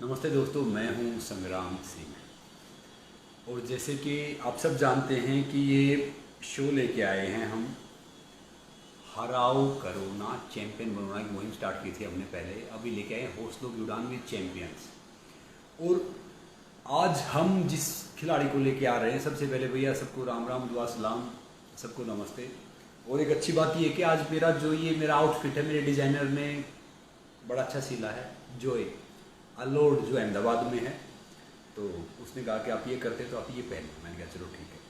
नमस्ते दोस्तों, मैं हूं संग्राम सिंह। और जैसे कि आप सब जानते हैं कि ये शो लेके आए हैं हम, हराओ करो ना चैंपियन बनना की मुहिम स्टार्ट की थी हमने पहले। अभी लेके आए हौसलों की उड़ान विद चैंपियंस। और आज हम जिस खिलाड़ी को लेके आ रहे हैं, सबसे पहले भैया सबको राम राम दुआ सलाम, सबको नमस्ते। और एक अच्छी बात ये है कि आज मेरा आउटफिट है, मेरे डिज़ाइनर ने बड़ा अच्छा सिला है। जोए अलोड जो अहमदाबाद में है, तो उसने कहा कि आप ये करते तो आप ये पहन लो। मैंने कहा चलो ठीक है।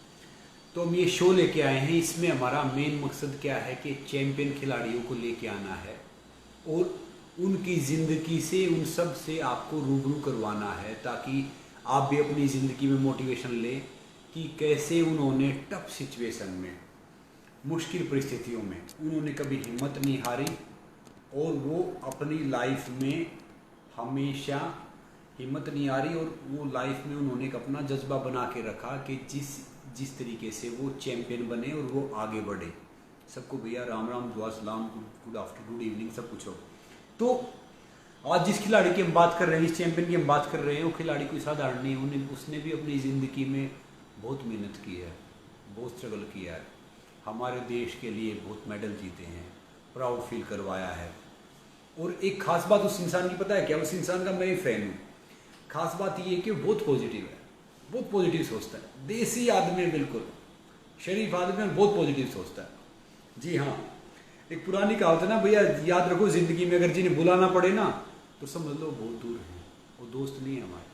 तो हम ये शो लेके आए हैं। इसमें हमारा मेन मकसद क्या है कि चैंपियन खिलाड़ियों को लेके आना है और उनकी ज़िंदगी से, उन सब से आपको रूबरू करवाना है, ताकि आप भी अपनी ज़िंदगी में मोटिवेशन लें कि कैसे उन्होंने टफ सिचुएशन में, मुश्किल परिस्थितियों में उन्होंने कभी हिम्मत नहीं हारी और वो अपनी लाइफ में हमेशा हिम्मत नहीं आ रही, और वो लाइफ में उन्होंने एक अपना जज्बा बना के रखा कि जिस जिस तरीके से वो चैंपियन बने और वो आगे बढ़े। सबको भैया राम राम दुआ सलाम, गुड आफ्टरनून, गुड इवनिंग, सब कुछ हो। तो आज जिस खिलाड़ी की हम बात कर रहे हैं, इस चैंपियन की हम बात कर रहे हैं, वो खिलाड़ी कोई साधारण नहीं है। उसने भी अपनी ज़िंदगी में बहुत मेहनत की है, बहुत स्ट्रगल किया है, हमारे देश के लिए बहुत मेडल जीते हैं, प्राउड फील करवाया है। और एक खास बात उस इंसान की पता है क्या? उस इंसान का मैं फैन हूँ। खास बात ये है कि वो बहुत पॉजिटिव है, बहुत पॉजिटिव सोचता है। देसी आदमी है, बिल्कुल शरीफ आदमी है, बहुत पॉजिटिव सोचता है। जी हाँ, एक पुरानी कहावत है ना भैया, याद रखो जिंदगी में अगर जिन्हें बुलाना पड़े ना तो समझ लो बहुत दूर है, वो दोस्त नहीं है हमारे।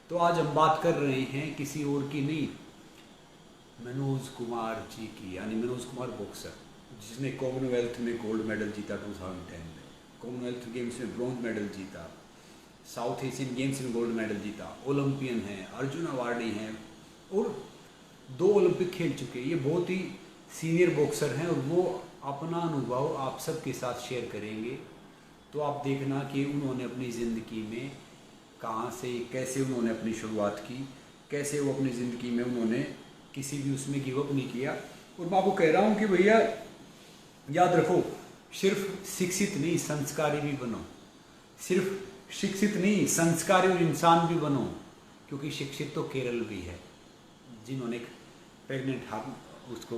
तो आज हम बात कर रहे हैं किसी और की नहीं, मनोज कुमार जी की, यानी मनोज कुमार बॉक्सर, जिसने कॉमनवेल्थ में गोल्ड मेडल जीता 2010 में, कॉमनवेल्थ गेम्स में ब्रॉन्ज मेडल जीता, साउथ एशियन गेम्स में गोल्ड मेडल जीता, ओलंपियन हैं, अर्जुन अवार्डी हैं और 2 ओलंपिक खेल चुके। ये बहुत ही सीनियर बॉक्सर हैं और वो अपना अनुभव आप सबके साथ शेयर करेंगे। तो आप देखना कि उन्होंने अपनी ज़िंदगी में कहाँ से कैसे उन्होंने अपनी शुरुआत की, कैसे वो अपनी ज़िंदगी में उन्होंने किसी भी उसमें गिव अप नहीं किया। और मैं आपको कह रहा हूँ कि भैया याद रखो, सिर्फ शिक्षित नहीं संस्कारी भी बनो, सिर्फ शिक्षित नहीं संस्कारी और इंसान भी बनो, क्योंकि शिक्षित तो केरल भी है, जिन्होंने एक प्रेग्नेंट हाथ उसको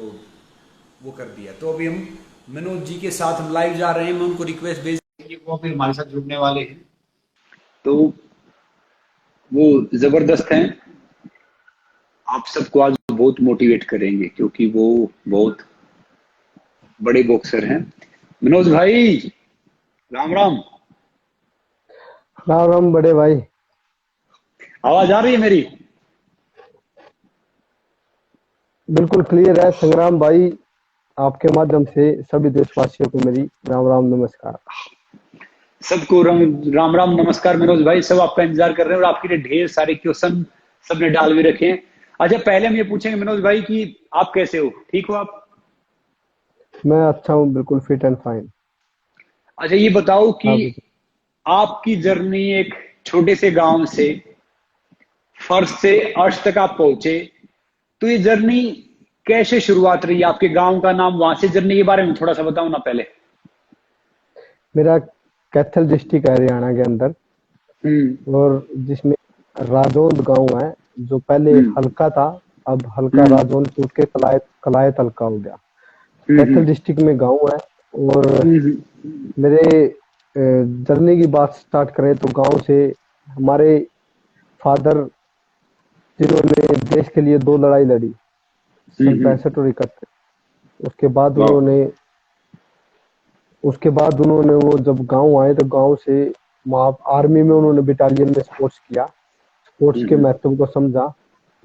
वो कर दिया। तो अभी हम मनोज जी के साथ हम लाइव जा रहे हैं। मैं उनको रिक्वेस्ट भेज देंगे, वो फिर हमारे साथ जुड़ने वाले हैं। तो वो जबरदस्त हैं, आप सबको आज बहुत मोटिवेट करेंगे क्योंकि वो बहुत बड़े बॉक्सर हैं। मनोज भाई राम राम। राम राम बड़े भाई। आवाज आ रही है मेरी? बिल्कुल क्लियर है संग्राम भाई। आपके माध्यम से सभी देशवासियों को मेरी राम राम नमस्कार। सबको राम राम राम नमस्कार। मनोज भाई, सब आपका इंतजार कर रहे हैं और आपके लिए ढेर सारे क्वेश्चन सबने डाल भी रखे हैं। अच्छा, पहले हम ये पूछेंगे मनोज भाई कि आप कैसे हो, ठीक हो आप? मैं अच्छा हूँ, बिल्कुल फिट एंड फाइन। अच्छा, ये बताओ कि आप बताइए। आपकी जर्नी एक छोटे से गांव से फर्श से अर्श तक आप पहुंचे, तो ये जर्नी कैसे शुरुआत रही? आपके गांव का नाम, वहां से जर्नी के बारे में थोड़ा सा बताओ ना पहले। मेरा कैथल डिस्ट्रिक्ट है हरियाणा के अंदर, हम्म। और जिसमें राजौंद गांव है, जो पहले हम्म। हल्का था, अब हल्का हम्म। राजौंद टूट के कलायत कलायत हल्का हो गया। हम्म। कैथल डिस्ट्रिक्ट में गांव है। और हम्म। मेरे जर्नी की बात स्टार्ट करें तो गांव से हमारे फादर, जिन्होंने देश के लिए 2 लड़ाई लड़ी, सन हम्म। 65 और 71। उसके बाद वाह। उन्होंने उसके बाद उन्होंने वो जब गांव आए तो गांव से वहाँ आर्मी में उन्होंने बटालियन में स्पोर्ट्स किया, स्पोर्ट्स के हम्म। महत्व को समझा।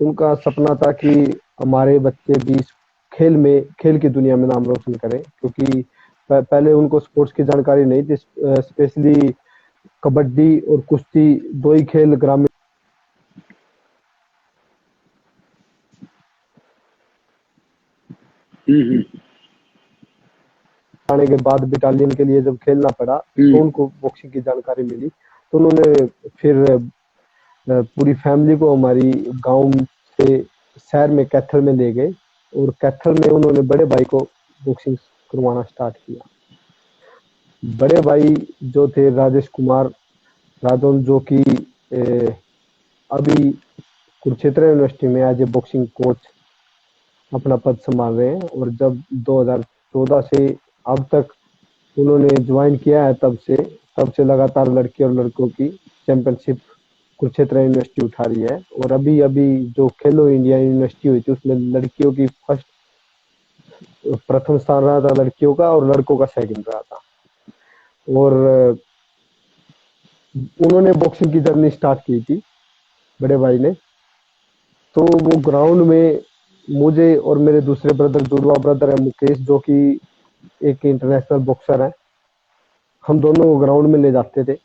उनका सपना था कि हमारे बच्चे भी इस खेल की दुनिया में नाम रोशन करें, क्योंकि पहले उनको स्पोर्ट्स की जानकारी नहीं थी। स्पेशली कबड्डी और कुश्ती, 2 ही खेल ग्रामीण हम्म। आने के बाद बटालियन के लिए जब खेलना पड़ा तो हम्म। उनको बॉक्सिंग की जानकारी मिली। तो उन्होंने फिर पूरी फैमिली को हमारी गांव से शहर में कैथल में ले गए, और कैथल में उन्होंने बड़े भाई को बॉक्सिंग करवाना स्टार्ट किया। बड़े भाई जो थे राजेश कुमार राजौन, जो कि ए, अभी कुरुक्षेत्र यूनिवर्सिटी में एज ए बॉक्सिंग कोच अपना पद संभाल रहे हैं। और जब 2014 से अब तक उन्होंने ज्वाइन किया है, तब से लगातार लड़के और लड़कों की चैंपियनशिप कुरुक्षेत्र यूनिवर्सिटी उठा रही है। और अभी अभी जो खेलो इंडिया यूनिवर्सिटी हुई थी उसमें लड़कियों की प्रथम स्थान रहा था लड़कियों का, और लड़कों का सेकंड रहा था। और उन्होंने बॉक्सिंग की जर्नी स्टार्ट की थी बड़े भाई ने। तो वो ग्राउंड में मुझे और मेरे दूसरे ब्रदर, जुड़वा ब्रदर है मुकेश, जो कि एक इंटरनेशनल बॉक्सर है, हम दोनों को ग्राउंड में ले जाते थे।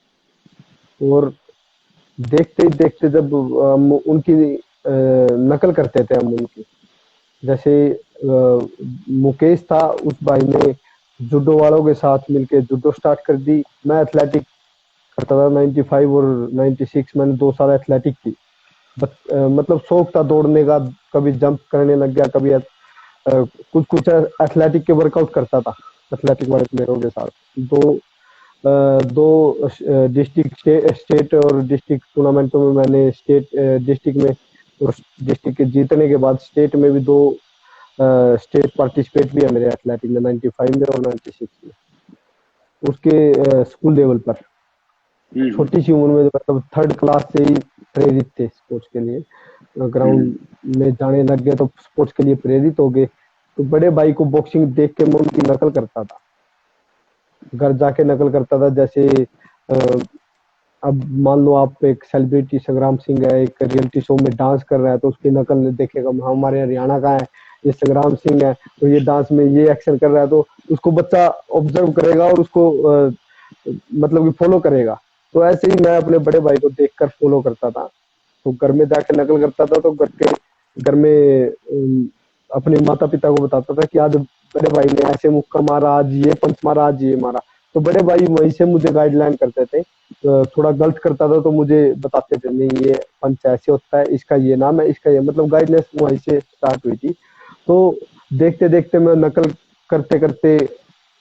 और देखते ही देखते जब हम उनकी नकल करते थे, हम उनकी जैसे मुकेश था, उस भाई ने जुडो वालों के साथ मिलके जुडो स्टार्ट कर दी। मैं एथलेटिक करता था 95 और 96, मैंने 2 साल एथलेटिक की। मतलब शौक था दौड़ने का, कभी जंप करने लग गया, कभी कुछ कुछ एथलेटिक के वर्कआउट करता था एथलेटिक वाले प्लेयरों के साथ। दो डिस्ट्रिक्ट स्टेट और डिस्ट्रिक्ट टूर्नामेंटों में मैंने स्टेट डिस्ट्रिक्ट में, और डिस्ट्रिक्ट के जीतने के बाद स्टेट में भी 2 स्टेट पार्टिसिपेट भी है मेरे एथलेटिक में, 95 में और 96 में, उसके स्कूल लेवल पर। छोटी सी उम्र में मतलब थर्ड क्लास से ही प्रेरित थे स्पोर्ट्स के लिए, ग्राउंड में जाने लग गए तो स्पोर्ट्स के लिए प्रेरित हो गए। तो बड़े भाई को बॉक्सिंग देख के मैं उनकी नकल करता था, घर जाके नकल करता था। जैसे अब मान लो आप एक सेलिब्रिटी संग्राम सिंह है, एक रियलिटी शो में डांस कर रहा है, तो उसकी नकल देखेगा, हमारे हरियाणा का है ये संग्राम सिंह है, तो ये डांस में ये एक्शन कर रहा है, तो उसको बच्चा ऑब्जर्व करेगा और उसको मतलब कि फॉलो करेगा। तो ऐसे ही मैं अपने बड़े भाई को देखकर फॉलो करता था। तो घर में जाके नकल करता था, तो घर में अपने माता पिता को बताता था कि आज बड़े भाई ने ऐसे मुक्का मारा, आज ये पंच मारा, आज ये मारा। तो बड़े भाई वहीं से मुझे गाइडलाइन करते थे। थोड़ा गलत करता था तो मुझे बताते थे, नहीं ये पंच ऐसे होता है, इसका ये नाम है, इसका ये, मतलब गाइडनेस वहीं से स्टार्ट हुई थी। तो देखते देखते मैं नकल करते करते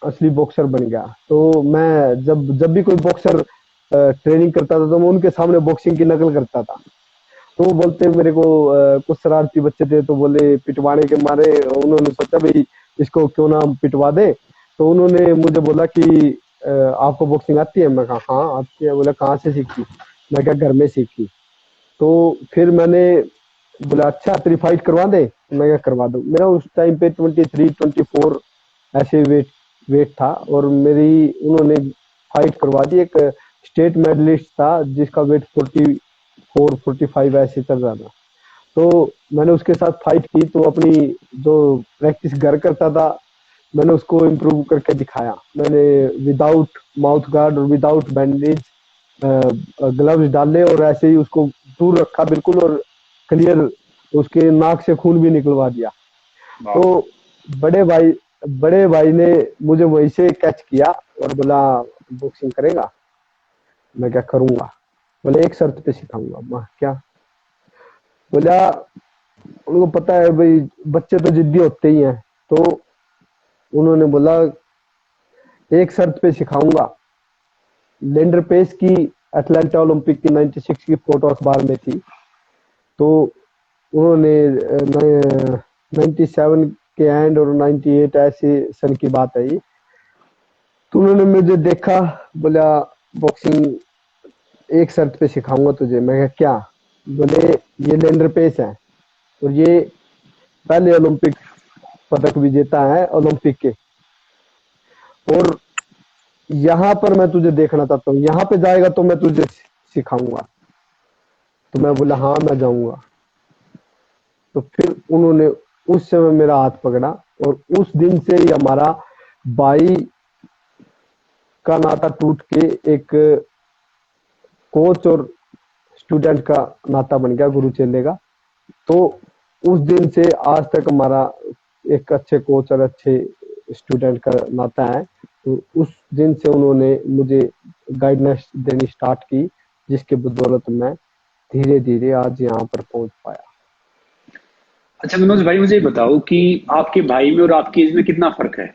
असली बॉक्सर बन गया। तो मैं जब जब भी कोई बॉक्सर ट्रेनिंग करता था तो मैं उनके सामने बॉक्सिंग की नकल करता था। तो वो बोलते मेरे को, कुछ शरारती बच्चे थे तो बोले पिटवाने के मारे उन्होंने सोचा भाई इसको क्यों ना हम पिटवा दे। तो उन्होंने मुझे बोला कि आपको बॉक्सिंग आती है? मैं कहा हाँ आती है। बोला कहाँ से सीखी? मैं क्या घर में सीखी। तो फिर मैंने बोला अच्छा तेरी फाइट करवा दे? मैं क्या करवा दूं। मेरा उस टाइम पे 23 24 ऐसे वेट था, और मेरी उन्होंने फाइट करवा दी। एक स्टेट मेडलिस्ट था जिसका वेट 44 45 ऐसे चल रहा था। तो मैंने उसके साथ फाइट की, तो अपनी जो प्रैक्टिस घर करता था मैंने उसको इम्प्रूव करके दिखाया। मैंने विदाउट माउथ गार्ड और विदाउट बैंडेज ग्लव्स डाले, और ऐसे ही उसको दूर रखा बिल्कुल, और क्लियर उसके नाक से खून भी निकलवा दिया। तो बड़े भाई बड़े भाई ने मुझे वहीं से कैच किया और बोला बॉक्सिंग करेगा? मैं क्या करूंगा। बोले एक शर्त पे सिखाऊंगा। मैं क्या? बोला उनको पता है भाई बच्चे तो जिद्दी होते ही हैं। तो उन्होंने बोला एक शर्त पे सिखाऊंगा। लेंडर पेस की अटलांटा ओलंपिक की 96 की फोटो अखबार में थी। तो उन्होंने 97 के एंड और 98 ऐसे सन की बात है ये। तो उन्होंने मुझे देखा, बोला बॉक्सिंग एक शर्त पे सिखाऊंगा तुझे। मैं कहा क्या? बोले ये लेंडर पेस है, और ये पहले ओलंपिक पदक विजेता है ओलंपिक के, और यहाँ पर मैं तुझे देखना चाहता हूँ, यहाँ पे जाएगा तो मैं तुझे सिखाऊंगा। तो मैं बोला हाँ मैं जाऊंगा। तो फिर उन्होंने उस समय मेरा हाथ पकड़ा, और उस दिन से ही हमारा भाई का नाता टूट के एक कोच और स्टूडेंट का नाता बन गया, गुरु चेले का। तो उस दिन से आज तक हमारा एक अच्छे कोच और अच्छे स्टूडेंट का नाता है। तो उस दिन से उन्होंने मुझे गाइडेंस देनी स्टार्ट की, जिसके बदौलत मैं धीरे धीरे आज यहाँ पर पहुंच पाया। अच्छा मनोज भाई, मुझे ये बताओ कि आपके भाई में और आपकी एज में कितना फर्क है?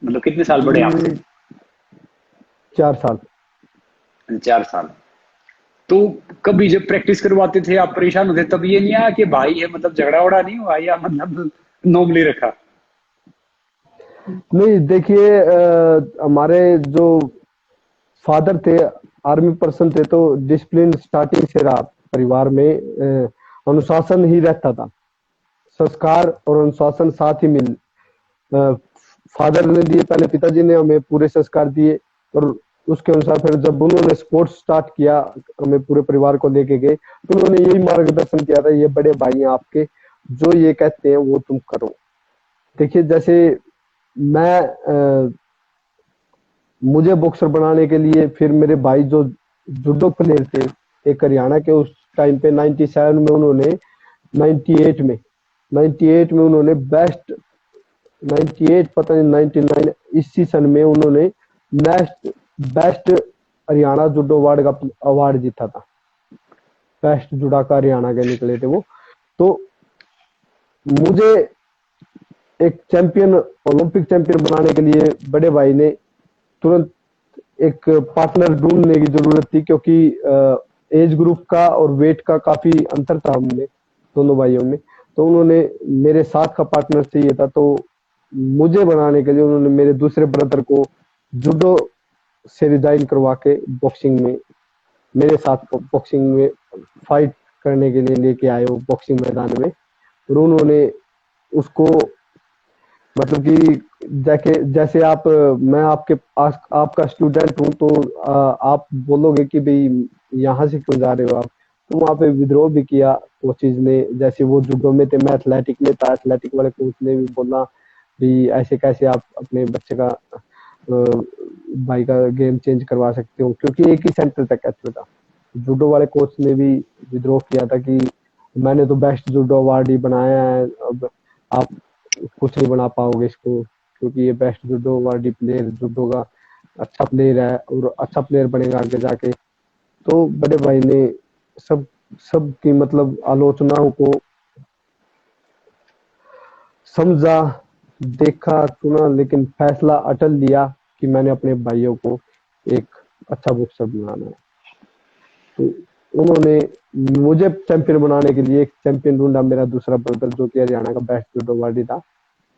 मतलब कितने साल बड़े हैं आपसे? 4 साल। 4 साल। तो कभी जब प्रैक्टिस करवाते थे आप परेशान होते, तब ये नहीं आया कि भाई है मतलब झगड़ा वगड़ा नहीं हुआ, या मतलब नॉर्मली रखा? नहीं देखिए, हमारे जो फादर थे आर्मी पर्सन थे, तो डिसिप्लिन स्टार्टिंग से रहा परिवार में। अनुशासन ही रहता था, संस्कार और अनुशासन साथ ही मिल फादर ने दिए, पहले पिताजी ने हमें पूरे संस्कार दिए, और उसके अनुसार फिर जब उन्होंने स्पोर्ट्स स्टार्ट किया, हमें पूरे परिवार को लेके गए, तो उन्होंने यही मार्गदर्शन किया था, ये बड़े भाई हैं आपके, जो ये कहते हैं वो तुम करो। देखिए जैसे मैं मुझे बॉक्सर बनाने के लिए फिर मेरे भाई जो जूडो प्लेयर थे, एक हरियाणा के, उस टाइम पे 97 में उन्होंने 98 में 98 में उन्होंने बेस्ट 98 पता नहीं 99 इस सीजन में उन्होंने next best Haryana judo award का अवार्ड जीता था। बेस्ट जुडाका हरियाणा के निकले थे वो। तो मुझे एक चैंपियन, ओलंपिक चैंपियन बनाने के लिए बड़े भाई ने तुरंत एक पार्टनर ढूंढने की जरूरत थी, क्योंकि एज ग्रुप का और वेट का काफी अंतर था हमने दोनों भाइयों में। तो उन्होंने मेरे साथ का पार्टनर चाहिए था, तो मुझे बनाने के लिए उन्होंने मेरे दूसरे ब्रदर को जूडो से रिजाइन करवा के बॉक्सिंग में मेरे साथ बॉक्सिंग में फाइट करने के लिए लेके आए वो बॉक्सिंग मैदान में। और उन्होंने उसको मतलब कि जैसे आप, मैं आपका स्टूडेंट हूँ, तो आप बोलोगे कि भाई यहाँ से क्यों जा रहे हो आप, तो वहाँ पे विद्रोह भी किया कोचेज ने। जैसे वो जूडो में थे, मैं एथलेटिक में था, एथलेटिक वाले कोच ने भी बोला भी ऐसे कैसे आप अपने बच्चे का भाई का गेम चेंज करवा सकते हो, क्योंकि एक ही सेंटर तक कहते था। जूडो वाले कोच ने भी विद्रोह किया था कि मैंने तो बेस्ट जूडो अवार्ड ही बनाया है, अब आप कुछ नहीं बना पाओगे इसको, क्योंकि ये best judo awardee player judo का अच्छा प्लेयर है और अच्छा प्लेयर बनेगा आगे जाके। तो बड़े भाई ने सब सब की मतलब आलोचनाओं को समझा, देखा, सुना, लेकिन फैसला अटल लिया कि मैंने अपने भाइयों को एक अच्छा बॉक्सर बनाना है। तो उन्होंने मुझे चैंपियन बनाने के लिए एक चैंपियन ढूंढा, मेरा दूसरा ब्रदर, जो कि हरियाणा का बेस्ट जूडो अवार्डी था,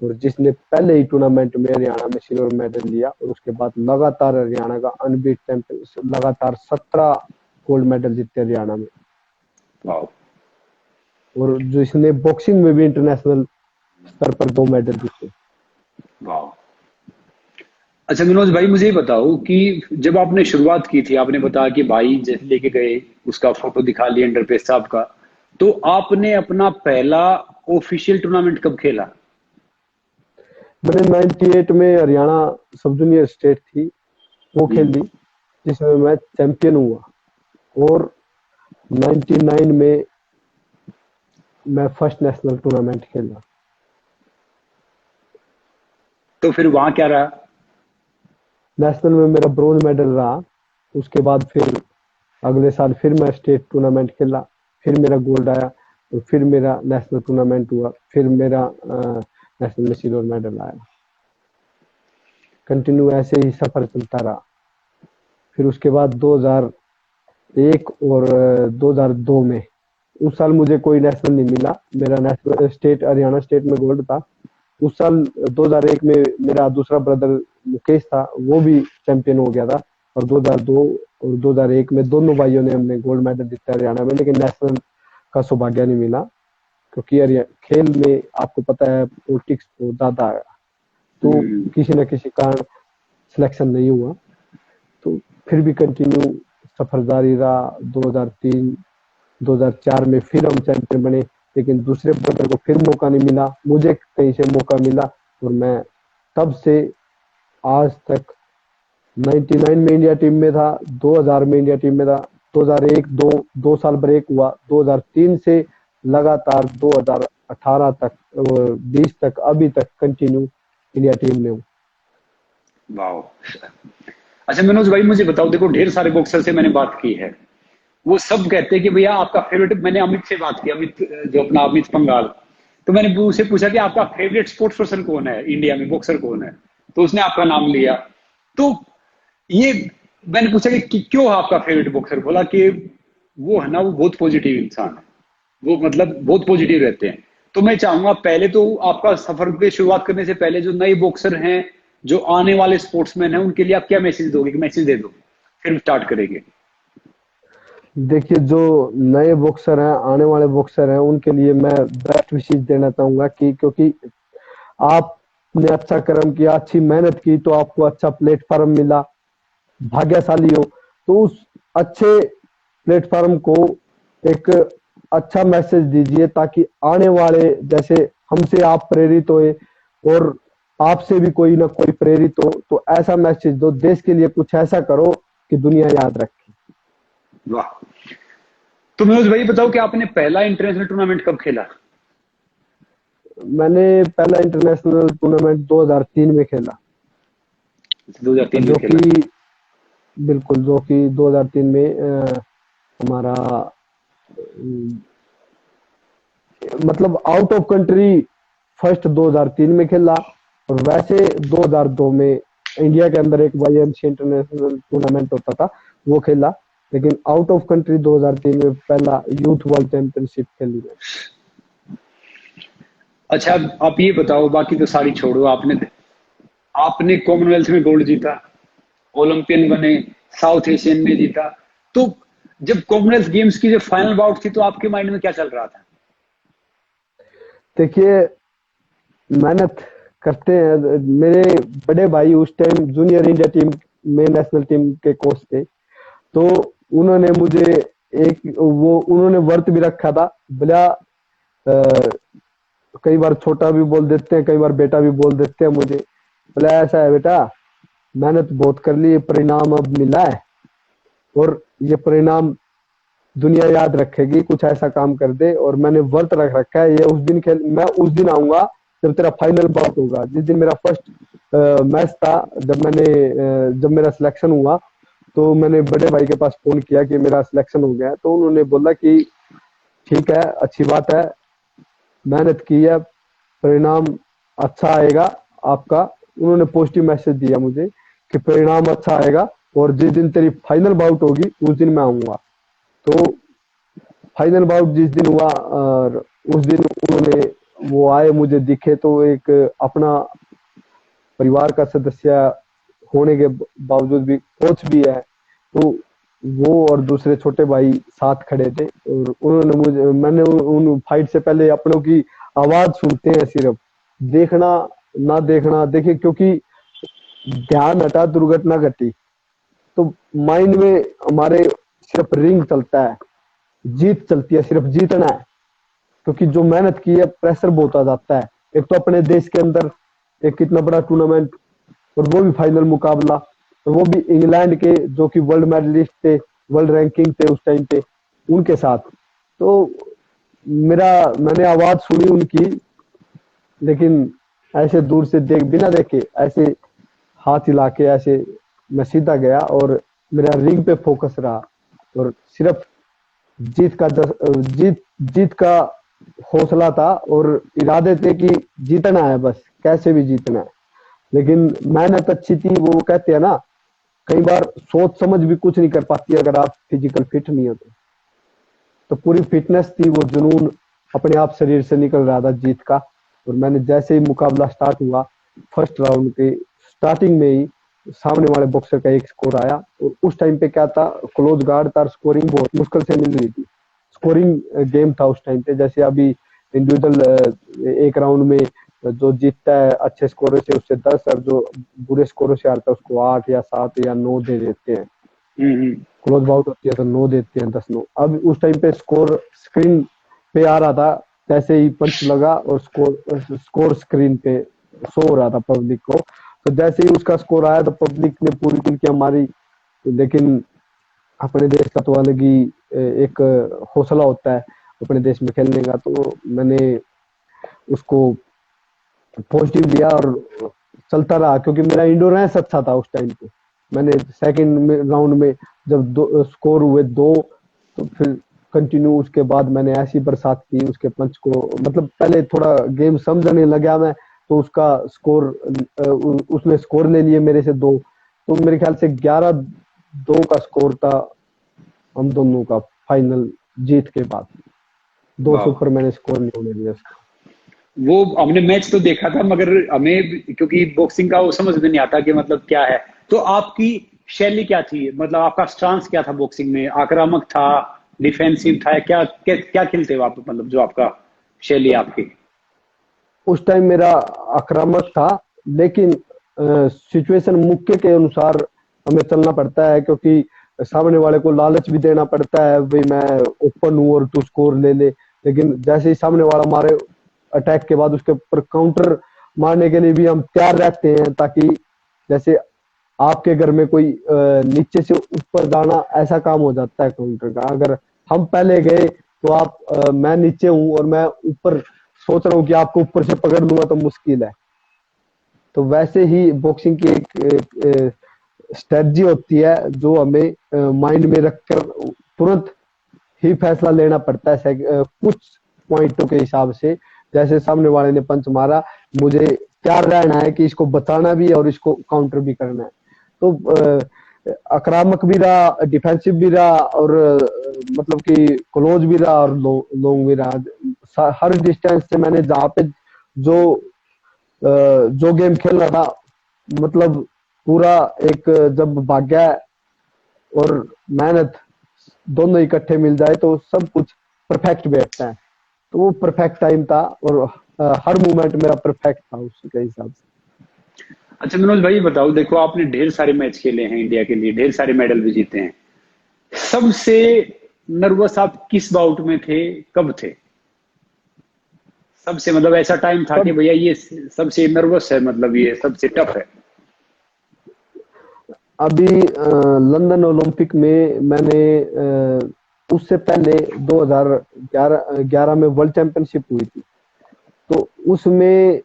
और जिसने पहले ही टूर्नामेंट में हरियाणा में सिल्वर मेडल लिया। और उसके बाद लगातार हरियाणा का अनबीट चैंपियन, लगातार 17 गोल्ड मेडल जीते हरियाणा में। वाह। और जिसने बॉक्सिंग में भी इंटरनेशनल स्तर पर 2 मेडल जीते। वाह। अच्छा मनोज भाई, मुझे ये बताओ कि जब आपने शुरुआत की थी, आपने बताया कि भाई जैसे लेके गए, उसका फोटो दिखा लिया इंटरफेस साहब का, तो आपने अपना पहला ऑफिशियल टूर्नामेंट कब खेला? मैंने 98 में हरियाणा सब जूनियर स्टेट थी वो खेल ली, जिसमें मैं चैंपियन हुआ। और 99 में मैं फर्स्ट नेशनल टूर्नामेंट खेला। तो फिर वहां क्या रहा? नेशनल में मेरा ब्रोंज मेडल रहा। उसके बाद फिर अगले साल फिर मैं स्टेट टूर्नामेंट खेला, फिर मेरा गोल्ड आया, और फिर मेरा नेशनल टूर्नामेंट हुआ, फिर मेरा नेशनल में सिल्वर मेडल आया। कंटिन्यू ऐसे ही सफर चलता रहा। फिर उसके बाद 2001 और 2002 में, उस साल मुझे कोई नेशनल नहीं मिला, मेरा नेशनल स्टेट हरियाणा स्टेट में गोल्ड था। उस साल 2001 में मेरा दूसरा ब्रदर मुकेश था, वो भी चैंपियन हो गया था। और 2002 और 2001 में दोनों भाइयों ने हमने गोल्ड मेडल जीता हरियाणा में, लेकिन नेशनल का सौभाग्य नहीं मिला, क्योंकि खेल में आपको पता है पॉलिटिक्स तो ज्यादा है, तो किसी न किसी कारण सिलेक्शन नहीं हुआ। तो फिर भी कंटिन्यू सफर जारी रहा। 2003 2004 में फिर हम चैंपियन बने, लेकिन दूसरे ब्रदर को फिर मौका नहीं मिला, मुझे कहीं से मौका मिला, और मैं तब से आज तक 99 में इंडिया टीम में था, 2000 में इंडिया टीम में था, 2001 दो साल ब्रेक हुआ, 2003 से लगातार 2018 तक 20 तक अभी तक कंटिन्यू इंडिया टीम में हूँ। वाह। अच्छा मनोज भाई, मुझे बताओ, देखो ढेर सारे बॉक्सर से मैंने बात की है, वो सब कहते हैं कि भैया आपका फेवरेट, मैंने अमित से बात की, अमित जो अपना अमित पंगाल, तो मैंने उससे पूछा कि आपका फेवरेट स्पोर्ट्स पर्सन कौन है इंडिया में, बॉक्सर कौन है, तो उसने आपका नाम लिया। तो ये मैंने पूछा कि क्यों आपका फेवरेट बॉक्सर, बोला कि वो है ना, वो बहुत पॉजिटिव इंसान है। वो मतलब बहुत पॉजिटिव रहते हैं। तो मैं चाहूंगा पहले तो आपका सफर पे शुरुआत करने से पहले जो नए बॉक्सर हैं, जो आने वाले स्पोर्ट्समैन हैं, उनके लिए आप क्या मैसेज दोगे? कि मैसेज दे दो, फिर स्टार्ट करेंगे। देखिए, जो नए बॉक्सर हैं, आने वाले बॉक्सर हैं, उनके लिए मैं बेस्ट विशेष देना चाहूंगा कि क्योंकि आपने अच्छा कर्म किया, अच्छी मेहनत की, तो आपको अच्छा प्लेटफॉर्म मिला, भाग्यशाली हो, तो उस अच्छे प्लेटफॉर्म को एक अच्छा मैसेज दीजिए ताकि आने वाले, जैसे हमसे आप प्रेरित होए और आपसे भी कोई ना कोई प्रेरित हो, तो ऐसा मैसेज दो, देश के लिए कुछ ऐसा करो कि दुनिया याद रखे। वाह। तो मनोज भाई बताओ कि आपने पहला इंटरनेशनल टूर्नामेंट कब खेला? मैंने पहला इंटरनेशनल टूर्नामेंट 2003 में खेला, 2003 में जो खेला। कि बिल्कुल, जो कि 2003 में हमारा मतलब आउट ऑफ कंट्री फर्स्ट 2003 में खेला, और वैसे 2002 में इंडिया के अंदर एक वाईएमसी इंटरनेशनल टूर्नामेंट होता था, वो खेला। लेकिन आउट ऑफ कंट्री 2003 में पहला यूथ वर्ल्ड चैंपियनशिप खेली मैं। अच्छा, आप ये बताओ, बाकी तो सारी छोड़ो, आपने आपने कॉमनवेल्थ में गोल्ड जीता, ओलंपियन बने, साउथ एशियन में जीता। तो जब कॉमनवेल्थ गेम्स की जो फाइनल बाउट थी, तो आपके माइंड में क्या चल रहा था? देखिए, मेहनत करते हैं। मेरे बड़े भाई उस टाइम जूनियर इंडिया टीम में नेशनल टीम के कोच थे, तो उन्होंने मुझे उन्होंने वर्त भी रखा था, बोला कई बार छोटा भी बोल देते हैं, कई बार बेटा भी बोल देते हैं मुझे। बोला ऐसा है बेटा, मेहनत बहुत कर ली, परिणाम अब मिला है, और ये परिणाम दुनिया याद रखेगी, कुछ ऐसा काम कर दे। और मैंने वर्त रख रखा है, ये उस दिन खेल, मैं उस दिन आऊंगा जब तेरा फाइनल बाउट होगा। जिस दिन मेरा फर्स्ट मैच था, जब मेरा सिलेक्शन हुआ, तो मैंने बड़े भाई के पास फोन किया कि मेरा सिलेक्शन हो गया है। तो उन्होंने बोला कि ठीक है, अच्छी बात है, मेहनत की है, परिणाम अच्छा आएगा आपका। उन्होंने पॉजिटिव मैसेज दिया मुझे कि परिणाम अच्छा आएगा, और जिस दिन तेरी फाइनल बाउट होगी उस दिन मैं आऊंगा। तो फाइनल बाउट जिस दिन हुआ, और उस दिन उन्होंने, वो आए, मुझे दिखे, तो एक अपना परिवार का सदस्य होने के बावजूद भी कोच भी है, तो वो और दूसरे छोटे भाई साथ खड़े थे, और उन्होंने मुझे, मैंने उन फाइट से पहले अपनों की आवाज सुनते हैं सिर्फ, देखना ना देखना देखिए, क्योंकि ध्यान हटा दुर्घटना घटी, तो माइंड में हमारे सिर्फ रिंग चलता है, जीत चलती है, सिर्फ जीतना है। क्योंकि जो मेहनत की है, प्रेशर बहुत आ जाता है, एक तो अपने देश के अंदर एक कितना बड़ा टूर्नामेंट, और वो भी फाइनल मुकाबला, और वो भी इंग्लैंड के जो कि वर्ल्ड मेडलिस्ट थे, वर्ल्ड रैंकिंग थे उस टाइम पे, उनके साथ। तो मेरा मैंने आवाज सुनी उनकी, लेकिन ऐसे दूर से बिना देखे, ऐसे हाथ हिला के ऐसे मैं सीधा गया, और मेरा रिंग पे फोकस रहा, और सिर्फ जीत जीत का हौसला था, और इरादे थे कि जीतना है, बस कैसे भी जीतना है। लेकिन मेहनत अच्छी थी। वो कहते हैं ना, कई बार सोच समझ भी कुछ नहीं कर पाती अगर आप फिजिकल फिट नहीं हो तो पूरी फिटनेस थी, वो जुनून अपने आप शरीर से निकल रहा था जीत का। और मैंने जैसे ही मुकाबला स्टार्ट हुआ, फर्स्ट राउंड के स्टार्टिंग में ही सामने वाले बॉक्सर का एक स्कोर आया, और उस टाइम पे क्या था, क्लोज गार्ड था, स्कोरिंग बहुत मुश्किल से मिल रही थी। स्कोरिंग गेम था उस टाइम पे, जैसे अभी इंडिविजुअल एक राउंड में जो जीतता है अच्छे स्कोर से उससे 10, और जो बुरे स्कोरों से हारता है उसको 8 या 7 या 9 दे देते हैं। हम्म। क्लोज बाउट होती है तो 9 देते हैं, 10-9। अब उस टाइम पे स्कोर स्क्रीन पे आ रहा था, जैसे ही पंच लगा और स्कोर स्क्रीन पे शो हो रहा था पब्लिक को। तो जैसे ही उसका स्कोर आया तो पब्लिक ने पूरी तिल्कियां मारी। लेकिन अपने देश का तो अलग ही एक हौसला होता है अपने देश में खेलने का, तो मैंने उसको पॉजिटिव लिया और चलता रहा, क्योंकि मेरा इंडोरेंस अच्छा था उस टाइम पे। मैंने सेकंड राउंड में जब दो स्कोर हुए दो, तो फिर कंटिन्यू उसके बाद मैंने ऐसी बरसात की उसके पंच को, मतलब पहले थोड़ा गेम समझने लगा मैं, तो उसका स्कोर, उसने स्कोर ले लिए मेरे से दो, तो मेरे ख्याल से 11-2 का स्कोर था हम दोनों का फाइनल जीत के बाद 2 से वाह, ऊपर मैंने स्कोर नहीं होने दिया उसको। वो हमने मैच तो देखा था मगर हमें क्योंकि बॉक्सिंग का वो समझ में नहीं आता कि मतलब क्या है। तो आपकी शैली क्या थी, मतलब आपका स्टांस क्या था बॉक्सिंग में? आक्रामक था, डिफेंसिव था, क्या क्या, क्या खेलते हो आप, मतलब जो आपका शैली आपकी? उस टाइम मेरा आक्रामक था, लेकिन सिचुएशन मौके के अनुसार हमें चलना पड़ता है, क्योंकि सामने वाले को लालच भी देना पड़ता है, भाई मैं ओपन हूँ और तू स्कोर ले ले। लेकिन जैसे ही सामने वाला मारे अटैक के बाद उसके ऊपर काउंटर मारने के लिए भी हम तैयार रहते हैं, ताकि जैसे आपके घर में कोई नीचे से ऊपर जाना ऐसा काम हो जाता है काउंटर का। अगर हम पहले गए तो आप मैं नीचे हूँ और मैं ऊपर सोच रहा हूँ कि आपको ऊपर से पकड़ लूंगा तो मुश्किल है। तो वैसे ही बॉक्सिंग की एक स्ट्रेटजी होती है जो हमें माइंड में रखकर तुरंत ही फैसला लेना पड़ता है कुछ पॉइंटों के हिसाब से। जैसे सामने वाले ने पंच मारा, मुझे तैयार रहना है कि इसको बचाना भी है और इसको काउंटर भी करना है। तो आक्रामक भी रहा, डिफेंसिव भी रहा, और मतलब कि क्लोज भी रहा और लॉन्ग भी रहा। हर डिस्टेंस से मैंने जहाँ पे जो जो गेम खेल रहा था, मतलब पूरा एक जब भाग्य और मेहनत दोनों इकट्ठे मिल जाए तो सब कुछ परफेक्ट बैठता है। तो वो परफेक्ट टाइम था और हर मोमेंट मेरा परफेक्ट था उसके हिसाब से। अच्छा मनोज भाई बताओ, देखो आपने ढेर सारे मैच खेले हैं इंडिया के लिए, ढेर सारे मेडल भी जीते हैं। सबसे नर्वस आप किस बाउट में थे, कब थे? सबसे मतलब ऐसा टाइम था कि सब भैया ये सबसे नर्वस है, मतलब ये सबसे टफ है। अभी लंदन ओलंपिक में मैंने उससे पहले 2011 में वर्ल्ड चैंपियनशिप हुई थी। तो उसमें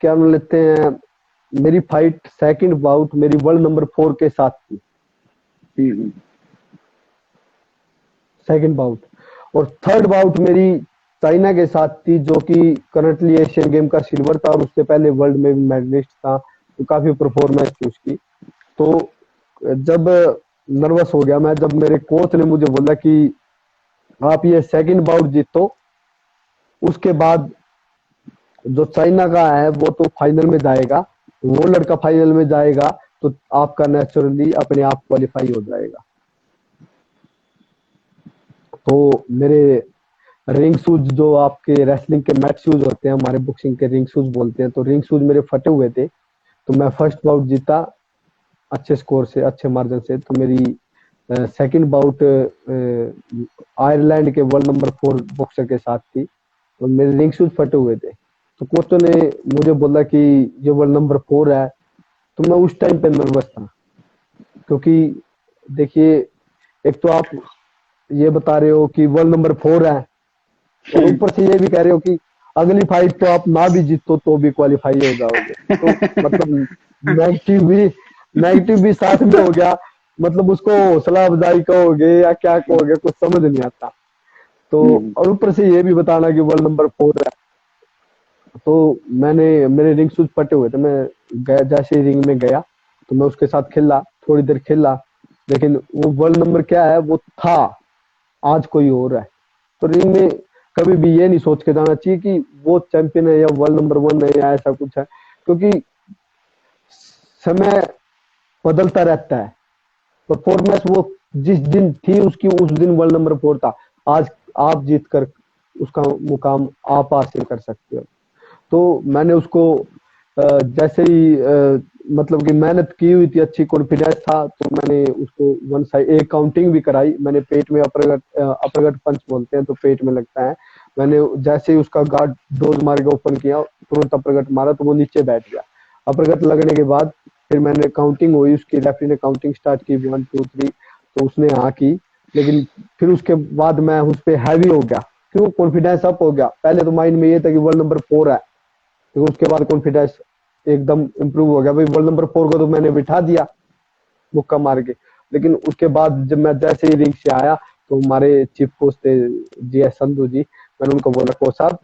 क्या नाम लेते हैं, मेरी फाइट सेकंड बाउट मेरी वर्ल्ड नंबर 4 के साथ थी, हम्म। Second bout. और थर्ड बाउट मेरी चाइना के साथ थी, जो कि करंटली एशियन गेम का सिल्वर था और उससे पहले वर्ल्ड में भी मेडलिस्ट था। तो काफी परफॉर्मेंस थी उसकी। तो जब नर्वस हो गया मैं, जब मेरे कोच ने मुझे बोला कि आप ये सेकंड बाउट जीतो, उसके बाद जो चाइना का है वो तो फाइनल में जाएगा, वो लड़का फाइनल में जाएगा, तो आपका नेचुरली अपने आप क्वालिफाई हो जाएगा। तो मेरे रिंग शूज, जो आपके रेसलिंग के मैट शूज होते हैं, हमारे बॉक्सिंग के रिंग शूज बोलते हैं, तो रिंग शूज मेरे फटे हुए थे। तो मैं फर्स्ट बाउट जीता अच्छे स्कोर से, अच्छे मार्जिन से। तो मेरी सेकंड बाउट आयरलैंड के वर्ल्ड नंबर 4 बॉक्सर के साथ थी। तो मेरे रिंग शूज फटे हुए थे। तो कोच ने मुझे बोला कि ये वर्ल्ड नंबर 4 है। तो मैं उस टाइम पे नर्वस था, क्योंकि देखिए, एक तो आप ये बता रहे हो कि वर्ल्ड नंबर 4 है, और ऊपर से ये भी कह रहे हो कि अगली फाइट तो आप ना भी जीतो तो भी क्वालिफाई हो जाओगे। तो मतलब नेगेटिव भी नेगेटिव भी साथ में हो गया। मतलब उसको हौसला अफजाई कहोगे या क्या कहोगे, कुछ समझ नहीं आता। तो हम्म। और ऊपर से ये भी बताना कि वर्ल्ड नंबर 4 है। तो मैंने मेरे रिंग शूज फटे हुए थे, मैं गया, जैसे ही रिंग में गया तो मैं उसके साथ खेला, थोड़ी देर खेला। लेकिन वो वर्ल्ड नंबर क्या है वो था, आज कोई और है। तो रिंग में कभी भी ये नहीं सोच के जाना चाहिए कि वो चैंपियन है या वर्ल्ड नंबर 1 है या ऐसा कुछ है, क्योंकि समय बदलता रहता है। परफॉर्मेंस वो जिस दिन थी उसकी, उस दिन वर्ल्ड नंबर 4 था। आज आप जीत कर उसका मुकाम आप हासिल कर सकते हो। तो मैंने उसको जैसे ही मतलब कि मेहनत की हुई थी, अच्छी कॉन्फिडेंस था, तो मैंने उसको वन साइड एक काउंटिंग भी कराई। मैंने पेट में अप्रगट पंच बोलते हैं, तो पेट में लगता है। मैंने जैसे ही उसका गार्ड डोज मार के ओपन किया, तुरंत अप्रगट मारा तो वो नीचे बैठ गया। अप्रगट लगने के बाद फिर मैंने काउंटिंग हुई, उसकी रेफरी ने काउंटिंग स्टार्ट की 1 2 3। तो उसने हाँ की, लेकिन फिर उसके बाद मैं उस पर हैवी हो गया, क्यों, कॉन्फिडेंस अप हो गया। पहले तो माइंड में ये था कि वर्ल्ड नंबर 4 है, तो उसके बाद कॉन्फिडेंस एकदम इम्प्रूव हो गया। भाई वर्ल्ड नंबर 4 को तो मैंने बिठा दिया मुक्का मार के। लेकिन उसके बाद जब मैं जैसे ही रिंग से आया, तो हमारे चीफ कोच थे जी.एस. संधू जी। मैंने उनको बोला, कोच साहब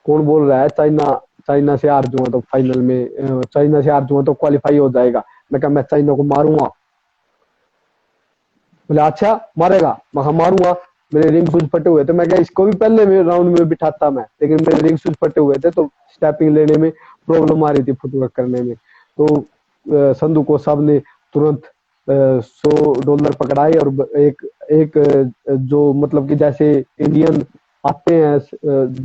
कौन बोल रहा है चाइना चाइना से हार जाऊंगा तो फाइनल में चाइना से हार जाऊंगा तो क्वालिफाई हो जाएगा। मैं कहा मैं चाइना को मारूंगा। बोले अच्छा मारेगा, मैं हाँ मारूंगा। मेरे रिंग शूज फटे हुए थे, मैं क्या इसको भी पहले में राउंड में बिठाता मैं, लेकिन मेरे रिंग शूज फटे हुए थे तो स्टेपिंग लेने में प्रॉब्लम आ रही थी, फुटवर्क करने में। तो संधू को साहब ने तुरंत $100 पकड़ाए, और एक एक जो मतलब कि जैसे इंडियन आते हैं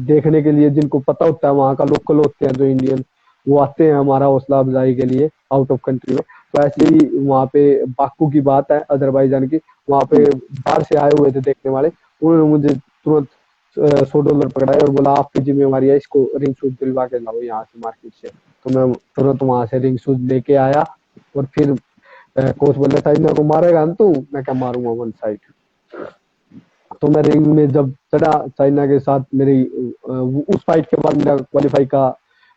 देखने के लिए, जिनको पता होता है वहाँ का लोकल होते हैं जो इंडियन, वो आते हैं हमारा हौसला अफजाई के लिए आउट ऑफ कंट्री में। तो ऐसे ही वहाँ पे बाकू की बात है अजरबैजान की, वहाँ पे बाहर से आए हुए थे देखने वाले, उन्होंने मुझे तुरंत $100 पकड़ाए और बोला आपकी जिम्मेवारी है, इसको रिंग शूज दिलवा के लाओ यहाँ से मार्केट से। तो मैं तुरंत वहां से रिंग शूज लेके आया, और फिर कोच बोला था इन्हें को मारेगा ना तू, मैं क्या मारूंगा वन साइड। तो मैं रिंग में जब चढ़ा चाइना के साथ, मेरी उस फाइट के बाद मेरा क्वालिफाई का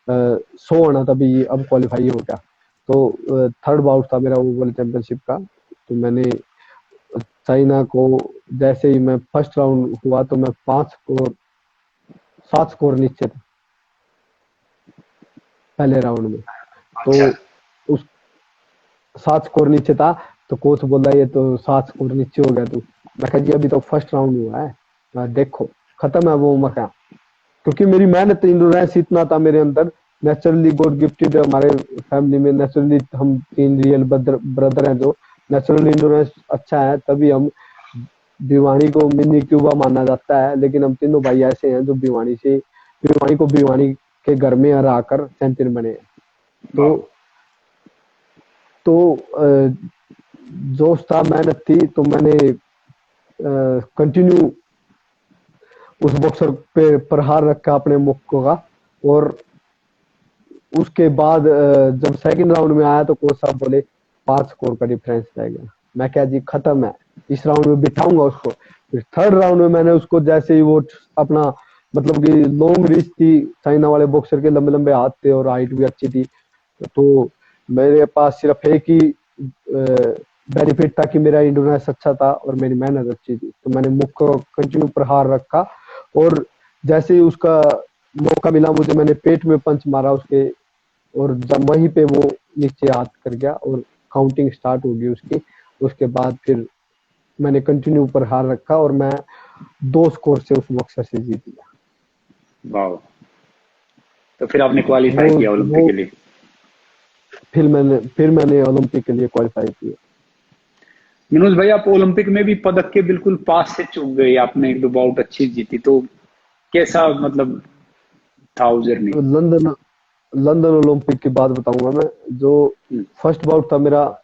शो होना था भी, अब क्वालिफाई हो गया। तो थर्ड बाउट था मेरा वो वर्ल्ड चैंपियनशिप का। तो मैंने चाइना को, जैसे ही मैं फर्स्ट राउंड हुआ तो मैं 7 स्कोर नीचे था पहले राउंड में। तो अच्छा। उस 7 स्कोर नीचे था, तो कोच बोला ये तो 7 स्कोर नीचे हो गया तू। मैं कहा जी अभी तो फर्स्ट राउंड हुआ है, देखो खत्म है वो मका। क्योंकि मेरी मेहनत इंडोरेंस इतना था मेरे अंदर, नेचुरली गॉड गिफ्टेड, हमारे फैमिली में नेचुरली हम 3 रियल ब्रदर हैं, जो नेचुरली इंडोरेंस अच्छा है, तभी हम भिवानी को मिनी क्यूबा माना जाता है। लेकिन हम तीनों भाई ऐसे हैं जो भिवानी के घर में हरा कर चैंपियन बने हैं। वाह। तो जोश था, मेहनत थी, तो मैंने कंटिन्यू उस बॉक्सर पे प्रहार रखा अपने मुक्कों का। और उसके बाद जब सेकंड राउंड में आया तो कोच साहब बोले 5 स्कोर का डिफरेंस रह गया। मैं क्या जी खत्म है, इस राउंड में बिठाऊंगा उसको। फिर थर्ड राउंड में मैंने उसको जैसे ही वो अपना मतलब कि लॉन्ग रिच थी, चाइना वाले बॉक्सर के लंबे लंबे हाथ थे और हाइट भी अच्छी थी, तो मेरे पास सिर्फ एक ही बेनिफिट था कि मेरा इंडोरेंस अच्छा था और मेरी मेहनत अच्छी थी। तो मैंने मुख को कंटिन्यू प्रहार रखा, और जैसे ही उसका मौका मिला मुझे, मैंने पेट में पंच मारा उसके, और जब वहीं पे वो नीचे हाथ कर गया और काउंटिंग स्टार्ट हो गई उसकी। उसके बाद फिर मैंने कंटिन्यू प्रहार रखा और मैं 2 स्कोर से उस बॉक्सर से जीत गया। वाह। तो फिर आपने क्वालिफाई वो किया ओलंपिक वो के लिए? फिर मैंने ओलंपिक के लिए क्वालिफाई किया। मनोज भाई, आप ओलंपिक में भी पदक के बिल्कुल पास से चूक गए, आपने एक दो बाउट अच्छी जीती, तो कैसा मतलब था वो जर्नी? लंदन लंदन ओलंपिक की बात बताऊंगा मैं। जो फर्स्ट बाउट था मेरा,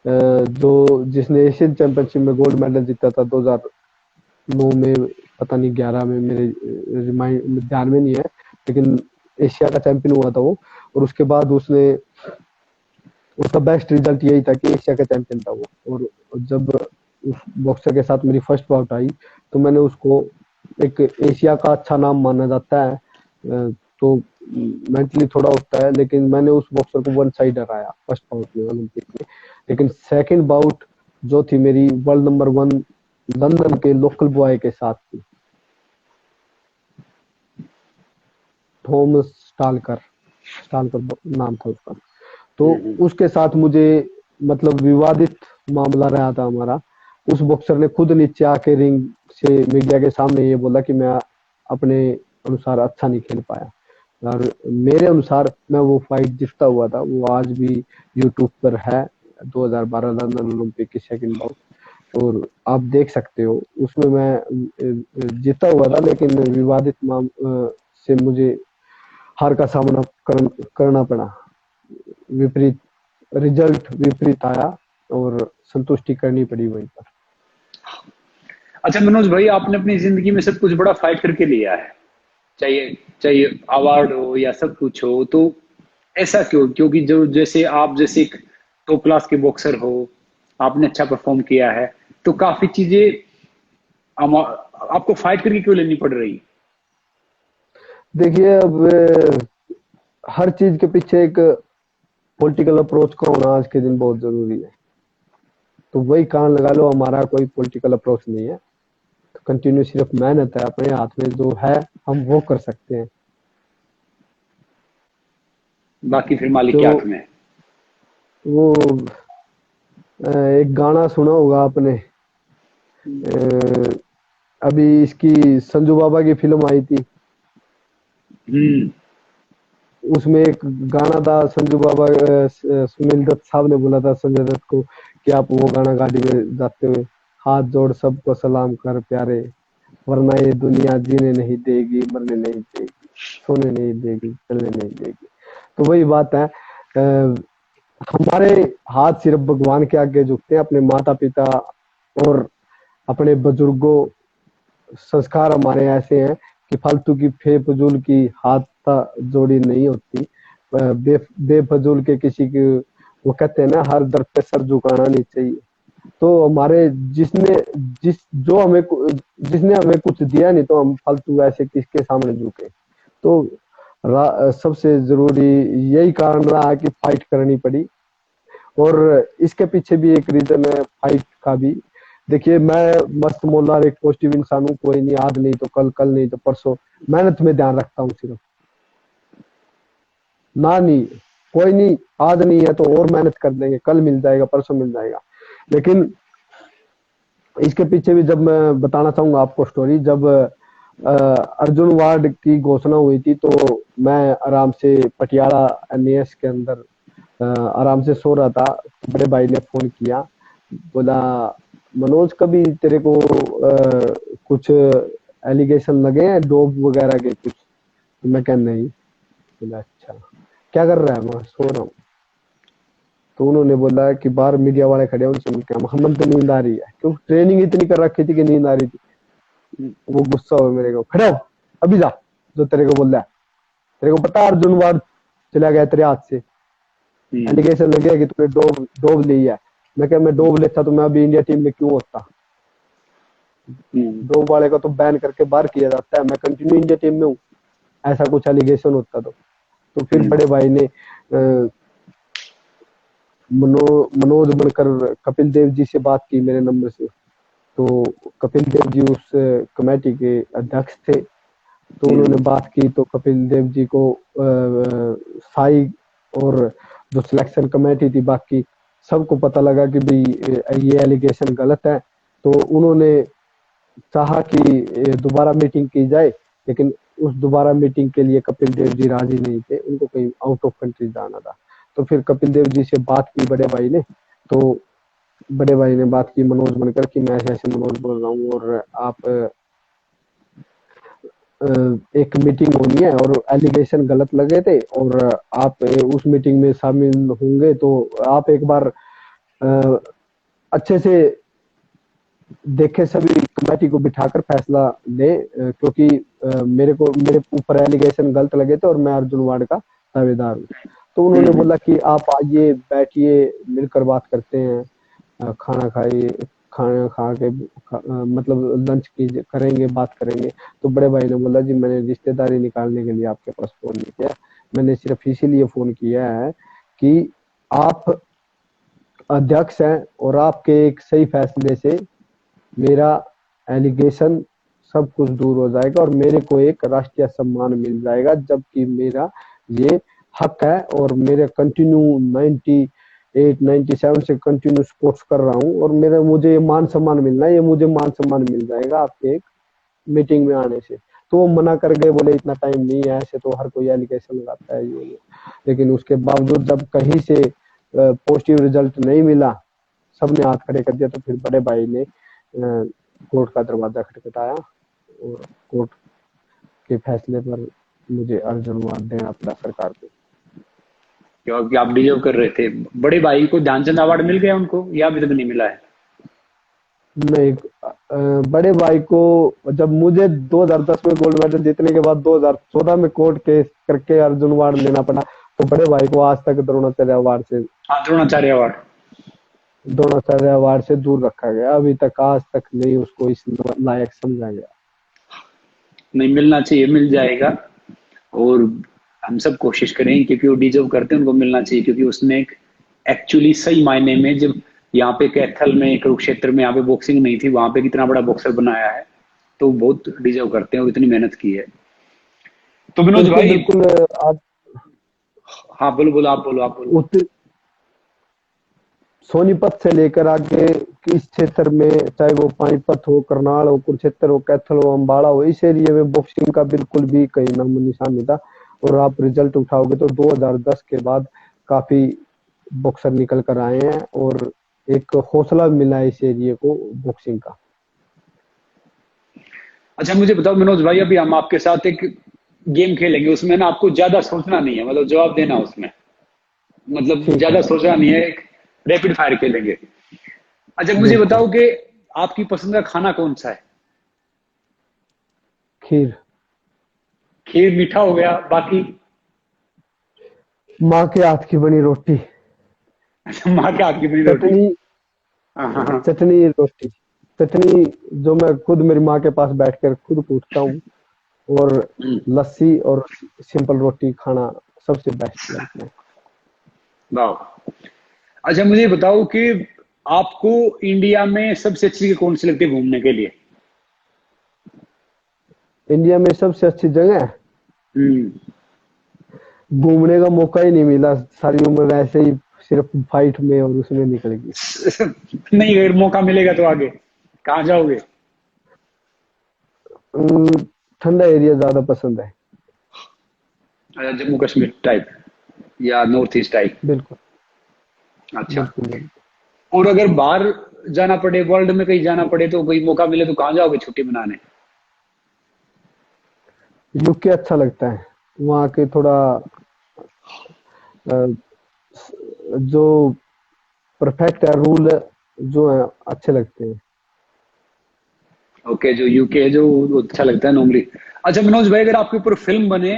जो जिसने एशियन चैंपियनशिप में गोल्ड मेडल जीता था 2009 में, पता नहीं 11 में, मेरे रिमाइंड ध्यान में नहीं है, लेकिन एशिया का चैंपियन हुआ था वो। और उसके बाद उसका बेस्ट रिजल्ट यही था कि एशिया का चैंपियन था वो। और जब उस बॉक्सर के साथ मेरी फर्स्ट बाउट आई, तो मैंने उसको, एक एशिया का अच्छा नाम माना जाता है, तो मेंटली थोड़ा होता है, लेकिन मैंने उस बॉक्सर को वन साइड हराया फर्स्ट बाउट में ओलंपिक में। लेकिन सेकंड बाउट जो थी मेरी वर्ल्ड नंबर 1 लंदन के लोकल बॉय के साथ थी, थॉमस स्टालकर स्टालकर नाम था उसका। तो उसके साथ मुझे मतलब विवादित मामला रहा था हमारा। उस बॉक्सर ने खुद नीचे आके रिंग से मीडिया के सामने ये बोला कि मैं अपने अनुसार अच्छा नहीं खेल पाया, और मेरे अनुसार मैं वो फाइट जीतता हुआ था। वो आज भी यूट्यूब पर है, 2012 लंदन ओलंपिक की सेकंड बाउट, और आप देख सकते हो उसमें मैं जीता हुआ था, लेकिन विवादित से मुझे हार का सामना करना पड़ा। विपरीत रिजल्ट विपरीत आया, और संतुष्टि करनी पड़ी वहीं पर। अच्छा मनोज भाई, आपने अपनी जिंदगी में सब कुछ बड़ा फाइट करके लिया है, चाहिए चाहिए अवार्ड हो या सब कुछ हो, तो ऐसा क्यों? क्योंकि जो जैसे आप जैसे एक टॉप क्लास के बॉक्सर हो, आपने अच्छा परफॉर्म किया है, तो काफी चीजें आपको फाइट करके क्यों लेनी पड़ रही? देखिए अब हर चीज के पीछे एक पॉलिटिकल अप्रोच का होना आज के दिन बहुत जरूरी है। तो वही कान लगा लो, हमारा कोई पॉलिटिकल अप्रोच नहीं है, तो कंटिन्यू सिर्फ मेहनत है, अपने हाथ में जो है हम वो कर सकते हैं। बाकी फिर मालिक जो के हाथ में है। वो एक गाना सुना होगा आपने, अ, अभी इसकी संजू बाबा की फिल्म आई थी, हम्म। उसमें एक गाना था संजू बाबा, सुनील दत्त साहब ने बोला था संजय दत्त को कि आप वो गाना गाड़ी में जाते हुए, हाथ जोड़ सबको सलाम कर प्यारे, वरना ये दुनिया जीने नहीं देगी, मरने नहीं देगी, सोने नहीं देगी, चलने नहीं देगी। तो वही बात है, हमारे हाथ सिर्फ भगवान के आगे झुकते हैं, अपने माता पिता और अपने बुजुर्गों, संस्कार हमारे ऐसे हैं कि फालतू की बेफजूल की हाथ जोड़ी नहीं होती। बेफजूल के किसी की, वो कहते हैं ना, हर दर पे सर झुकाना नहीं चाहिए। तो हमारे जिसने जिस जो हमें जिसने हमें कुछ दिया नहीं, तो हम फालतू ऐसे किसके सामने झुके। तो सबसे जरूरी यही कारण रहा कि फाइट करनी पड़ी। और इसके पीछे भी एक रीजन है फाइट का भी। देखिए, मैं मस्त मोल्ला एक पॉजिटिव इंसान हूँ, कोई नहीं, आज नहीं तो कल, कल नहीं तो परसों, मेहनत में ध्यान रखता हूँ सिर्फ। ना नहीं, कोई नहीं, आज नहीं है तो और मेहनत कर देंगे, कल मिल जाएगा, परसों मिल जाएगा। लेकिन इसके पीछे भी जब मैं बताना चाहूंगा आपको स्टोरी, जब अर्जुन वार्ड की घोषणा हुई थी, तो मैं आराम से पटियाला एनएस के अंदर आराम से सो रहा था। बड़े भाई ने फोन किया, बोला मनोज कभी तेरे को कुछ एलिगेशन लगे हैं डोप वगैरह के कुछ? तो मैं कह नहीं। बोला अच्छा, क्या कर रहा है? मैं सो रहा हूँ। तो उन्होंने बोला कि बाहर मीडिया वाले खड़े हैं, उनसे मिलके हम तो नींद आ रही है, क्योंकि ट्रेनिंग इतनी कर रखी थी कि नींद आ रही थी। वो गुस्सा हुआ मेरे को, खड़े हो, अभी जा, जो तेरे को बोल रहा है। तेरे को पता है अर्जुन वार्ड चला गया तेरे हाथ से, एलिगेशन लगे कि तूने डोब डोब ली है। मैं क्या, मैं डोब लेता तो मैं अभी इंडिया टीम में क्यों होता? डोब वाले को तो बैन करके बाहर किया जाता है, मैं कंटिन्यू इंडिया टीम में हूँ, ऐसा कुछ एलिगेशन होता तो फिर बड़े भाई ने मनोज बनकर कपिल देव जी से बात की मेरे नंबर से। तो कपिल देव जी उस कमेटी के अध्यक्ष थे, तो उन्होंने बात की, तो कपिल देव जी को साई और जो सिलेक्शन कमेटी थी बाकी सबको पता लगा कि भाई ये एलिगेशन गलत है। तो उन्होंने चाहा कि दोबारा मीटिंग की जाए, लेकिन उस दोबारा मीटिंग के लिए कपिल देव जी राजी नहीं थे, उनको कहीं आउट ऑफ कंट्री जाना था। तो फिर कपिल देव जी से बात की बड़े भाई ने, तो बड़े भाई ने बात की मनोज बनकर कि मैं ऐसे ऐसे मनोज बोल रहा हूँ, और आप एक मीटिंग होनी है और एलिगेशन गलत लगे थे, और आप उस मीटिंग में शामिल होंगे, तो आप एक बार अच्छे से देखे, सभी कमेटी को बिठाकर फैसला ले, क्योंकि मेरे ऊपर एलिगेशन गलत लगे थे और मैं अर्जुन वार्ड का दावेदार हूँ। तो उन्होंने बोला कि आप आइए, बैठिए, मिलकर बात करते हैं, खाना खाइए, खाना खा के मतलब लंच की करेंगे, बात करेंगे। तो बड़े भाई ने बोला जी मैंने रिश्तेदारी निकालने के लिए आपके पास फोन नहीं किया, मैंने सिर्फ इसीलिए फोन किया है कि आप अध्यक्ष हैं और आपके एक सही फैसले से मेरा एलिगेशन सब कुछ दूर हो जाएगा और मेरे को एक राष्ट्रीय सम्मान मिल जाएगा, जबकि मेरा ये हक है और मेरे कंटिन्यू 97 से कंटिन्यू स्पोर्ट्स कर रहा हूँ, और मेरा मुझे ये मान सम्मान मिलना है, ये मुझे मान सम्मान मिल जाएगा आपके एक मीटिंग में आने से। तो वो मना कर गए, बोले इतना टाइम नहीं है, ऐसे तो हर कोई एलिगेशन लगाता है ये। लेकिन उसके बावजूद जब कहीं से पॉजिटिव रिजल्ट नहीं मिला, सबने हाथ खड़े कर दिया, तो फिर बड़े भाई ने कोर्ट का दरवाजा खटखटाया और कोर्ट के फैसले पर मुझे अर्जुन अवार्ड देना पड़ा सरकार को। क्योंकि आप डिजर्व कर रहे थे। बड़े भाई को ध्यानचंद अवार्ड मिल गया उनको, या अभी तक नहीं मिला है? नहीं, बड़े भाई को जब मुझे 2010 में गोल्ड मेडल जीतने के बाद 2014 में कोर्ट केस करके अर्जुन अवार्ड लेना पड़ा, तो बड़े भाई को आज तक द्रोणाचार्य अवार्ड से हाँ, द्रोणाचार्य अवार्ड। द्रोणाचार्य अवार्ड से दूर रखा गया, अभी तक आज तक नहीं उसको इस लायक समझा गया। नहीं मिलना चाहिए, मिल जाएगा। और हम सब कोशिश करें, क्योंकि वो डिजर्व करते हैं, उनको मिलना चाहिए। क्योंकि उसने एक एक्चुअली सही मायने में, जब यहाँ पे कैथल में, कुरुक्षेत्र में, यहाँ पे बॉक्सिंग नहीं थी, वहां पे कितना बड़ा बॉक्सर बनाया है। तो बहुत डिजर्व करते हैं और इतनी मेहनत की है। तो मनोज बिल्कुल भाई, बिल्कुल। आप हाँ बोलो बोलो, आप बोलो, आप बोलो। उत सोनीपत से लेकर आगे इस क्षेत्र में, चाहे वो पानीपत हो, करनाल हो, कुरुक्षेत्र हो, कैथल हो, अम्बाड़ा हो, इस एरिया में बॉक्सिंग का बिल्कुल भी कहीं नामो निशान नहीं था। और आप रिजल्ट उठाओगे तो 2010 के बाद काफी बॉक्सर निकल कर आए हैं और एक हौसला मिला है इस एरिया को बॉक्सिंग का। अच्छा मुझे बताओ मनोज भाई, अभी हम आपके साथ एक गेम खेलेंगे, उसमें ना आपको ज्यादा सोचना नहीं है, मतलब जवाब देना उसमें, मतलब ठीक है। ज्यादा सोचना नहीं है, एक रैपिड फायर खेलेंगे। अच्छा मुझे बिल्कुल। बताओ कि आपकी पसंद का खाना कौन सा है? खीर। खीर मीठा हो गया, बाकी? माँ के हाथ की बनी रोटी। अच्छा, माँ के हाथ की बनी रोटी। चटनी। हाँ हाँ हाँ। चटनी रोटी। चटनी जो मैं खुद मेरी माँ के पास बैठकर खुद कूटता हूँ। और हम्म, लस्सी और सिंपल रोटी खाना सबसे बेस्ट लगता है। वाह। अच्छा मुझे बताओ कि आपको इंडिया में सबसे अच्छी जगह कौन सी लगती है घूमने के लिए? इंडिया में सबसे अच्छी जगह है, हम्म। घूमने का मौका ही नहीं मिला, सारी उम्र वैसे ही सिर्फ फाइट में और उसमें निकल गई। नहीं, अगर मौका मिलेगा तो आगे कहाँ जाओगे? ठंडा एरिया ज्यादा पसंद है। जम्मू कश्मीर टाइप या नॉर्थ ईस्ट टाइप? बिल्कुल। अच्छा। बिल्कुल बिल्कुल। और अगर बाहर जाना पड़े, वर्ल्ड में कहीं जाना पड़े, तो कोई मौका मिले तो कहाँ जाओगे छुट्टी मनाने? यूके अच्छा लगता है, वहाँ के थोड़ा अ, जो परफेक्ट है रूल जो है अच्छे लगते हैं। ओके, जो यूके है जो वो अच्छा लगता है नॉर्मली। अच्छा मनोज भाई, अगर आपके ऊपर फिल्म बने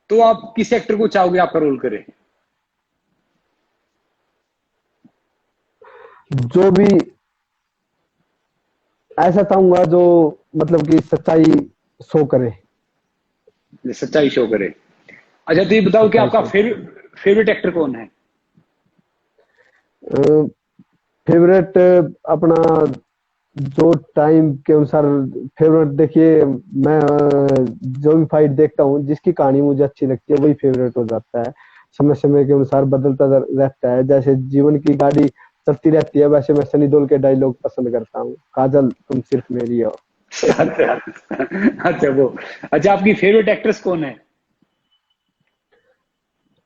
तो आप किस एक्टर को चाहोगे आपका रोल करे? जो भी ऐसा चाहूंगा जो मतलब कि सच्चाई शो करे। जो सच्चाई शो करे। अच्छा तो ये बताओ कि सच्चाई आपका शो। फेवरेट एक्टर कौन है? फेवरेट अपना जो टाइम के अनुसार फेवरेट देखिए, मैं जो भी फाइट देखता हूँ जिसकी कहानी मुझे अच्छी लगती है वही फेवरेट हो जाता है। समय समय के अनुसार बदलता रहता है, जैसे जीवन की गाड़ी चलती रहती है वैसे मैं सनी देओल के डायलॉग पसंद करता हूँ, काजल तुम सिर्फ मेरी हो। अच्छा। अच्छा वो। अच्छा आपकी फेवरेट एक्ट्रेस कौन है?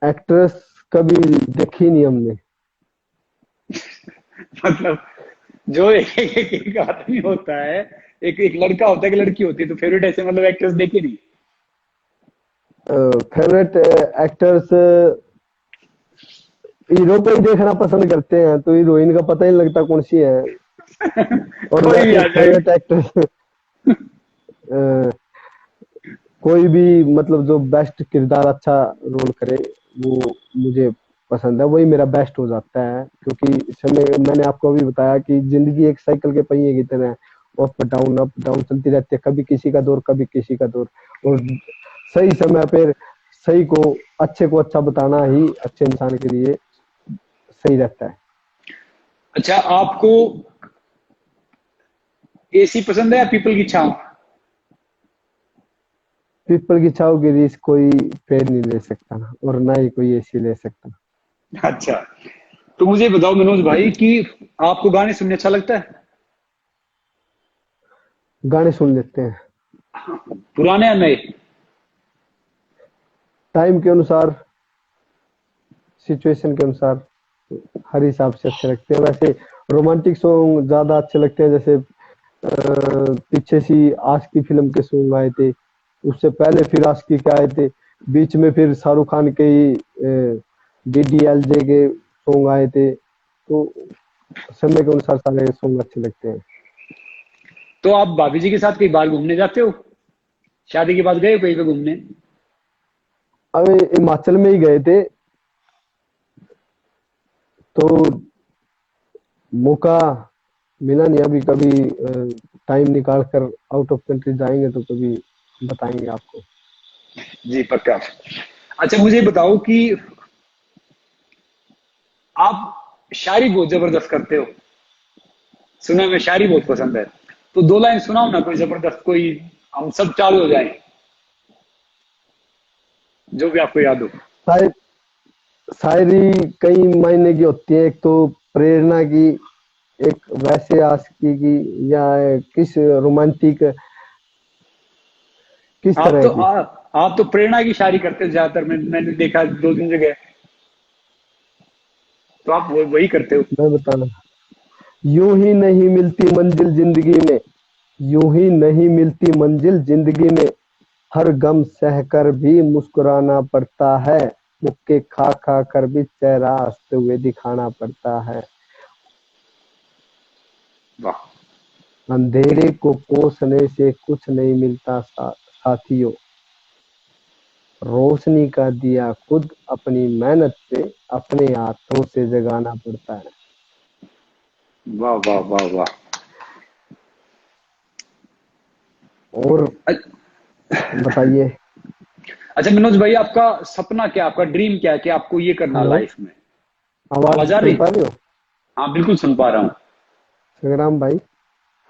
एक्ट्रेस कभी देखी नहीं हमने। मतलब जो एक आदमी होता है, एक लड़का होता है, एक लड़की होती है, तो फेवरेट ऐसे मतलब एक्ट्रेस देखे नहीं? फेवरेट एक्टर्स हीरो को ही देखना पसंद करते हैं, तो हीरोइन का पता ही नहीं लगता कौन सी है। और कोई भी वैसे आ जाए। फेवरेट एक्टर कोई भी मतलब जो बेस्ट किरदार अच्छा रोल करे वो मुझे पसंद है, वही मेरा बेस्ट हो जाता है। क्योंकि समय मैंने आपको अभी बताया कि जिंदगी एक साइकिल के पहिए की तरह अप डाउन चलती रहती है, कभी किसी का दौर कभी किसी का दौर। और सही समय पर सही को अच्छे को अच्छा बताना ही अच्छे इंसान के लिए सही रहता है। अच्छा आपको एसी पसंद है या पीपल की छांव? पीपल की छाव की रीस कोई पेड़ नहीं ले सकता और ना ही कोई एसी ले सकता। अच्छा तो मुझे बताओ मनोज भाई कि आपको गाने सुनने अच्छा लगता है? गाने सुन लेते हैं, पुराने या नए? टाइम के अनुसार, सिचुएशन के अनुसार, हर हिसाब से अच्छे लगते हैं। वैसे रोमांटिक सॉन्ग ज्यादा अच्छे लगते हैं, जैसे पीछे सी आशिकी की फिल्म के सॉन्ग आए थे, उससे पहले फिर आशिकी के आए थे, बीच में फिर शाहरुख खान के ही डीडीएलजे के सॉन्ग आए थे। तो समय के अनुसार सारे सॉन्ग अच्छे लगते हैं। तो आप भाभी जी के साथ कहीं बाहर घूमने जाते हो? शादी के बाद गए हो कहीं पे घूमने? अभी हिमाचल में ही गए थे, तो मौका मिला नहीं अभी। कभी टाइम निकाल कर आउट ऑफ कंट्री जाएंगे तो कभी बताएंगे आपको। जी पक्का। अच्छा मुझे बताओ कि आप शायरी बहुत जबरदस्त करते हो, सुना में शायरी बहुत पसंद है, तो दो लाइन सुनाओ ना कोई जबरदस्त, कोई हम सब चालू हो जाए, जो भी आपको याद हो। शायर शायरी कई मायने की होती है। एक तो प्रेरणा की, एक वैसे आशिकी की, या किस रोमांटिक, किस आप तरह तो की। आप तो प्रेरणा की शायरी करते हैं ज्यादातर, मैंने देखा 2 3 जगह, तो आप वही करते हो। मैं बताना, यूं ही नहीं मिलती मंजिल जिंदगी में, यूं ही नहीं मिलती मंजिल जिंदगी में, हर गम सहकर भी मुस्कुराना पड़ता है, मुक्के खा खा कर भी चेहरा हंसते हुए दिखाना पड़ता है। वाह। अंधेरे को कोसने से कुछ नहीं मिलता साथियों, रोशनी का दिया खुद अपनी मेहनत से अपने हाथों से जगाना पड़ता है। वाह वाह वाह वाह। और बताइए। अच्छा मनोज भाई, आपका सपना क्या, आपका ड्रीम क्या है कि आपको ये करना हेलो, लाइफ में? आवाज आवाज आ सुन रही? पा रहे हो हाँ बिल्कुल सुन पा रहा हूँ। संग्राम भाई?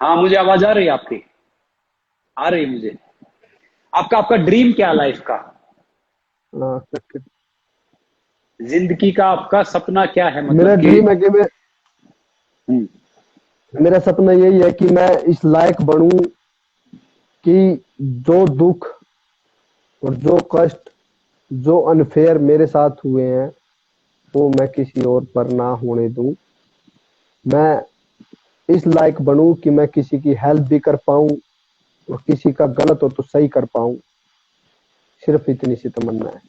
हाँ मुझे आवाज आ रही है आपकी, आ रही है मुझे। आपका आपका ड्रीम क्या है लाइफ का? हाँ, जिंदगी का आपका सपना क्या है, मेरा मतलब कि? ड्रीम है कि मैं, हम्म। मेरा सपना यही है कि मैं इस लायक बनूं कि जो दुख और जो कष्ट, जो अनफेयर मेरे साथ हुए हैं, वो मैं किसी और पर ना होने दूं। मैं इस लायक बनूं कि मैं किसी की हेल्प भी कर पाऊं और किसी का गलत हो तो सही कर पाऊं। सिर्फ इतनी सी तमन्ना है।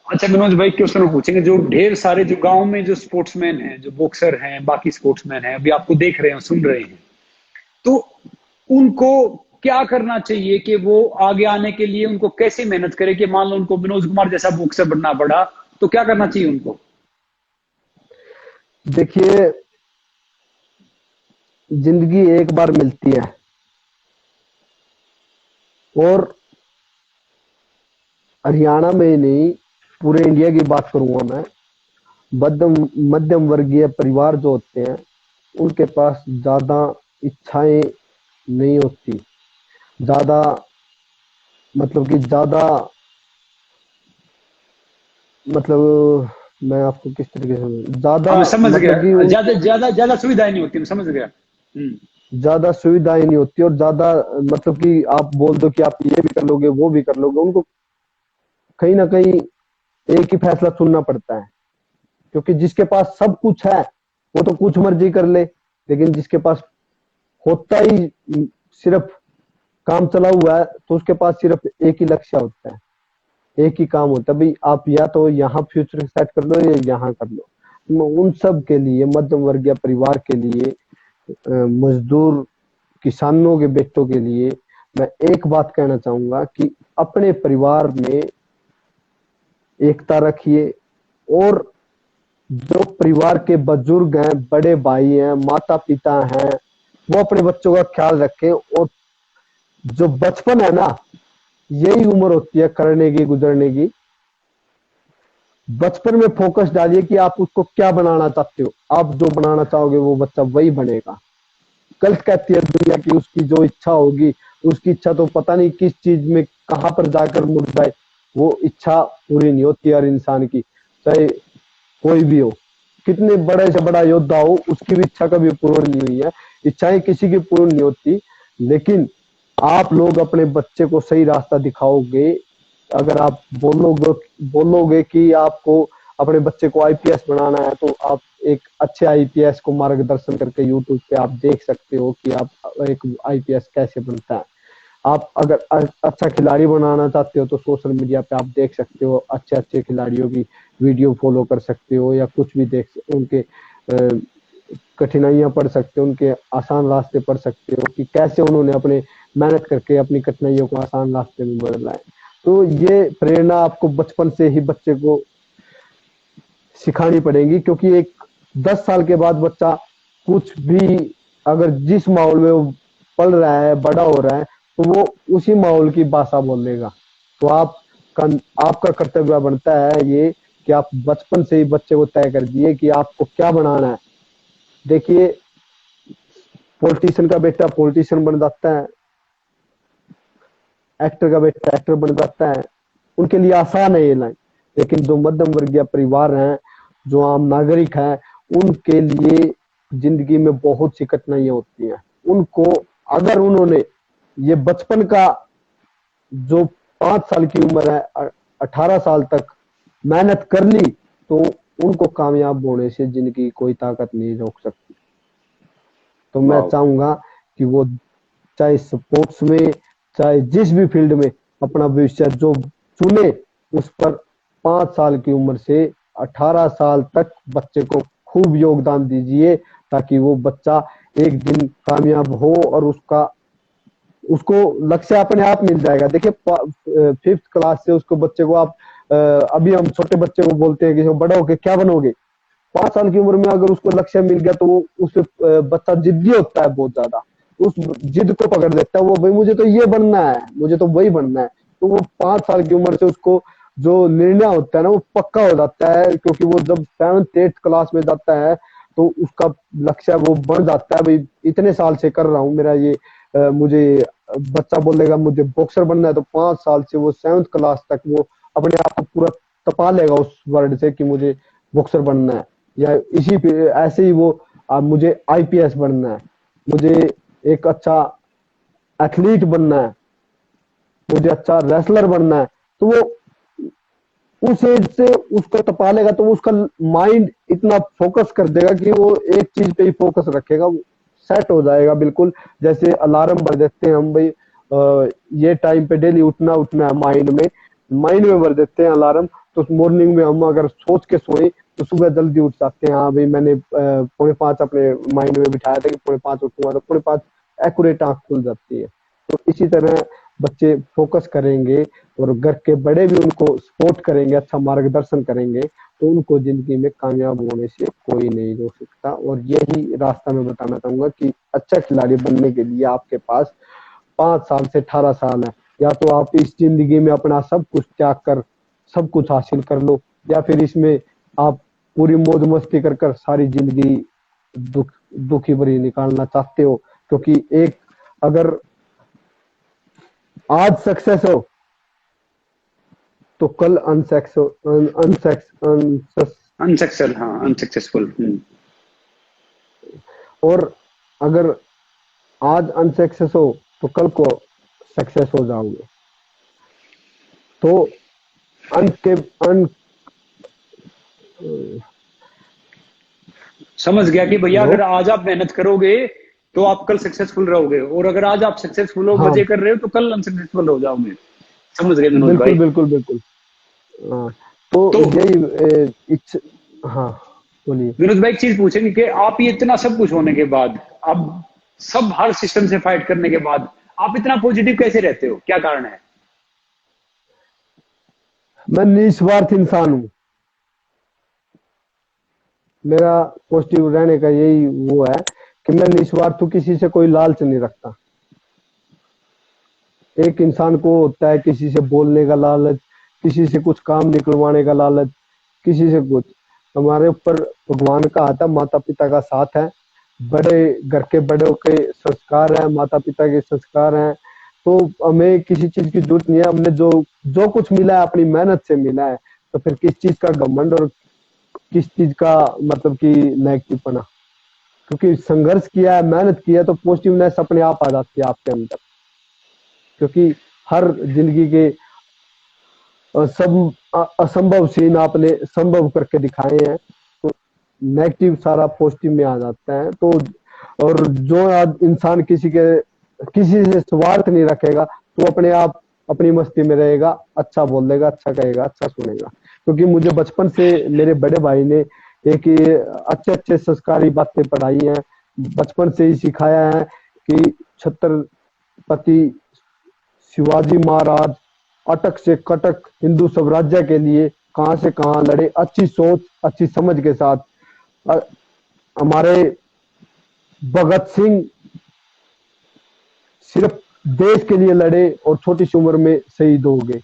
अच्छा मनोज भाई, क्वेश्चन पूछेंगे, जो ढेर सारे जो गांव में जो स्पोर्ट्समैन हैं, जो बॉक्सर हैं, बाकी स्पोर्ट्समैन हैं, अभी आपको देख रहे हैं, सुन रहे हैं, तो उनको क्या करना चाहिए कि वो आगे आने के लिए उनको कैसे मेहनत करें? कि मान लो उनको मनोज कुमार जैसा बॉक्सर बनना पड़ा, तो क्या करना चाहिए उनको? देखिए, जिंदगी एक बार मिलती है, और हरियाणा में ही नहीं, पूरे इंडिया की बात करूंगा मैं। मध्यम मध्यम वर्गीय परिवार जो होते हैं, उनके पास ज्यादा इच्छाएं नहीं होती, ज्यादा, मतलब कि ज्यादा, मतलब मैं आपको किस तरीके से, हाँ ज्यादा, मैं समझ मतलब कि गया, उनको ज्यादा ज्यादा ज्यादा सुविधाएं नहीं होती, मैं समझ गया। ज्यादा सुविधाएं नहीं होती, और ज्यादा, मतलब कि आप बोल दो कि आप ये भी कर लोगे वो भी कर लोगे, उनको कहीं ना कहीं एक ही फैसला चुनना पड़ता है। क्योंकि जिसके पास सब कुछ है, वो तो कुछ मर्जी कर ले, लेकिन जिसके पास होता ही सिर्फ काम चला हुआ है, तो उसके पास सिर्फ एक ही लक्ष्य होता है, एक ही काम होता है, भाई आप या तो यहाँ फ्यूचर सेट कर लो या यहाँ कर लो। उन सब के लिए, मध्यम वर्गीय परिवार के लिए, मजदूर किसानों के बेटों के लिए मैं एक बात कहना चाहूंगा कि अपने परिवार में एकता रखिए, और जो परिवार के बुजुर्ग हैं, बड़े भाई हैं, माता पिता हैं, वो अपने बच्चों का ख्याल रखें। और जो बचपन है ना, यही उम्र होती है करने की, गुजरने की। बचपन में फोकस डालिए कि आप उसको क्या बनाना चाहते हो, आप जो बनाना चाहोगे वो बच्चा वही बनेगा। गलत कहती है दुनिया की उसकी जो इच्छा होगी, उसकी इच्छा तो पता नहीं किस चीज में कहां पर जाकर मुड़ जाए, वो इच्छा पूरी नहीं होती हर इंसान की, चाहे कोई भी हो, कितने बड़े से बड़ा योद्धा हो, उसकी भी इच्छा कभी पूर्ण नहीं हुई है। इच्छाएं किसी की पूर्ण नहीं होती, लेकिन आप लोग अपने बच्चे को सही रास्ता दिखाओगे। अगर आप बोलोगे कि आपको अपने बच्चे को आईपीएस बनाना है, तो आप एक अच्छे आईपीएस को मार्गदर्शन करके यूट्यूब पे आप देख सकते हो कि आप एक आईपीएस कैसे बनता है। आप अगर अच्छा खिलाड़ी बनाना चाहते हो, तो सोशल मीडिया पे आप देख सकते हो, अच्छे अच्छे खिलाड़ियों की वीडियो फॉलो कर सकते हो, या कुछ भी देख उनके कठिनाइयां पढ़ सकते हो, उनके आसान रास्ते पढ़ सकते हो कि कैसे उन्होंने अपने मेहनत करके अपनी कठिनाइयों को आसान रास्ते में बदला है। तो ये प्रेरणा आपको बचपन से ही बच्चे को सिखानी पड़ेगी, क्योंकि एक 10 साल के बाद बच्चा कुछ भी, अगर जिस माहौल में वो पल रहा है, बड़ा हो रहा है, तो वो उसी माहौल की भाषा बोलेगा। तो आपका कर्तव्य बनता है ये कि आप बचपन से ही बच्चे को तय कर दिए कि आपको क्या बनाना है। देखिए, पॉलिटिशियन का बेटा पॉलिटिशियन बन जाता है, एक्टर का बेटा एक्टर बन जाता है, उनके लिए आसान है ये लाइन। लेकिन जो मध्यम वर्गीय परिवार हैं, जो आम नागरिक हैं, उनके लिए जिंदगी में बहुत सी कठिनाइयां होती हैं। उनको अगर उन्होंने ये बचपन का जो 5 साल की उम्र है, 18 साल तक मेहनत कर ली, तो उनको कामयाब होने से जिंदगी कोई ताकत नहीं रोक सकती। तो मैं वाह। चाहूंगा कि वो चाहे स्पोर्ट्स में, चाहे जिस भी फील्ड में अपना भविष्य जो चुने, उस पर 5 साल की उम्र से 18 साल तक बच्चे को खूब योगदान दीजिए, ताकि वो बच्चा एक दिन कामयाब हो और उसको लक्ष्य अपने आप मिल जाएगा। देखिए 5th क्लास से उसको बच्चे को आप अभी हम छोटे बच्चे को बोलते हैं कि बड़ा होके क्या बनोगे, 5 साल की उम्र में अगर उसको लक्ष्य मिल गया तो वो उस बच्चा जिद्दी होता है बहुत ज्यादा, उस जिद को पकड़ लेता है वो, भाई मुझे तो ये बनना है, मुझे तो वही बनना है। तो वो 5 साल की उम्र से उसको जो निर्णय होता है ना वो पक्का हो जाता है, क्योंकि वो जब 7th 8th क्लास में जाता है तो उसका लक्ष्य वो बन जाता है, भाई इतने साल से कर रहा हूँ, मेरा ये मुझे बच्चा बोलेगा मुझे बॉक्सर बनना है, तो 5 साल से वो 7th क्लास तक वो अपने आप को पूरा तपा लेगा उस वर्ड से कि मुझे बॉक्सर बनना है, या इसी पे ऐसे ही वो मुझे आईपीएस बनना है, मुझे एक अच्छा एथलीट बनना है, मुझे अच्छा रेसलर बनना है। तो वो उस एज से उसको तपा लेगा, तो उसका माइंड इतना फोकस कर देगा कि वो एक चीज पे ही फोकस रखेगा, वो सेट हो जाएगा बिल्कुल। जैसे अलार्म भर देते हैं हम, भाई ये टाइम पे डेली उठना उठना है, माइंड में भर देते हैं अलार्म, तो मॉर्निंग में हम अगर सोच के सोए तो सुबह जल्दी उठ जाते हैं। हाँ भाई मैंने 4:45 अपने माइंड में बिठाया था कि 4:45 उठूंगा, तो 4:45 एक्यूरेट आंख खुल जाती है। तो इसी तरह बच्चे फोकस करेंगे और घर के बड़े भी उनको सपोर्ट करेंगे, अच्छा मार्गदर्शन करेंगे, तो उनको जिंदगी में कामयाब होने से कोई नहीं रोक सकता। और यही रास्ता मैं बताना चाहूंगा कि अच्छा खिलाड़ी बनने के लिए आपके पास 5 साल से 18 साल है, या तो आप इस जिंदगी में अपना सब कुछ त्याग कर सब कुछ हासिल कर लो, या फिर इसमें आप पूरी मौज मस्ती कर कर सारी जिंदगी दुखी भरी निकालना चाहते हो। क्योंकि एक अगर आज सक्सेस हो तो कल अनसक्सेसफुल, हाँ अनसक्सेसफुल। और अगर आज अनसक्सेस हो तो कल को सक्सेस हो जाओगे। तो अन के अन समझ गया कि भैया हेलो। अगर आज आप मेहनत करोगे तो आप कल सक्सेसफुल रहोगे, और अगर आज आप सक्सेसफुल हो, हाँ मजे कर रहे हो, तो कल अनसक्सेसफुल हो जाओगे। समझ गए मनोज बिल्कुल भाई। बिल्कुल बिल्कुल। हाँ, तो तो यही हाँ बोलिए। विनोद भाई एक चीज पूछेंगे कि आप ये इतना सब कुछ होने के बाद, अब सब हर सिस्टम से फाइट करने के बाद, आप इतना पॉजिटिव कैसे रहते हो, क्या कारण है? मैं निस्वार्थ इंसान हूँ, मेरा पॉजिटिव रहने का यही वो है कि मैं निस्वार्थ हूँ, किसी से कोई लालच नहीं रखता। एक इंसान को होता है किसी से बोलने का लालच, किसी से कुछ काम निकलवाने का लालच, किसी से कुछ। हमारे ऊपर भगवान का हाथ है, माता पिता का साथ है, बड़े घर के बड़ों के संस्कार है, माता पिता के संस्कार हैं। तो हमें किसी चीज की जरूरत नहीं है, हमने जो जो कुछ मिला है अपनी मेहनत से मिला है, तो फिर किस चीज का घमंड और किस चीज का मतलब कि नेगेटिव पना। क्योंकि संघर्ष किया है, मेहनत किया है, तो पॉजिटिवनेस अपने आप आ जाती है आपके अंदर। क्योंकि हर जिंदगी के सब असंभव सीन आपने संभव करके दिखाए हैं, तो नेगेटिव सारा पॉजिटिव में आ जाता है। तो और जो आज इंसान किसी से स्वार्थ नहीं रखेगा, तो अपने आप अपनी मस्ती में रहेगा, अच्छा बोल देगा, अच्छा कहेगा, अच्छा सुनेगा। क्योंकि मुझे बचपन से मेरे बड़े भाई ने एक अच्छे अच्छे संस्कारी बातें पढ़ाई हैं, बचपन से ही सिखाया है कि छत्रपति शिवाजी महाराज अटक से कटक हिंदू स्वराज्य के लिए कहां से कहां लड़े, अच्छी सोच अच्छी समझ के साथ। अ, हमारे भगत सिंह सिर्फ देश के लिए लड़े और छोटी सी उम्र में शहीद हो गए।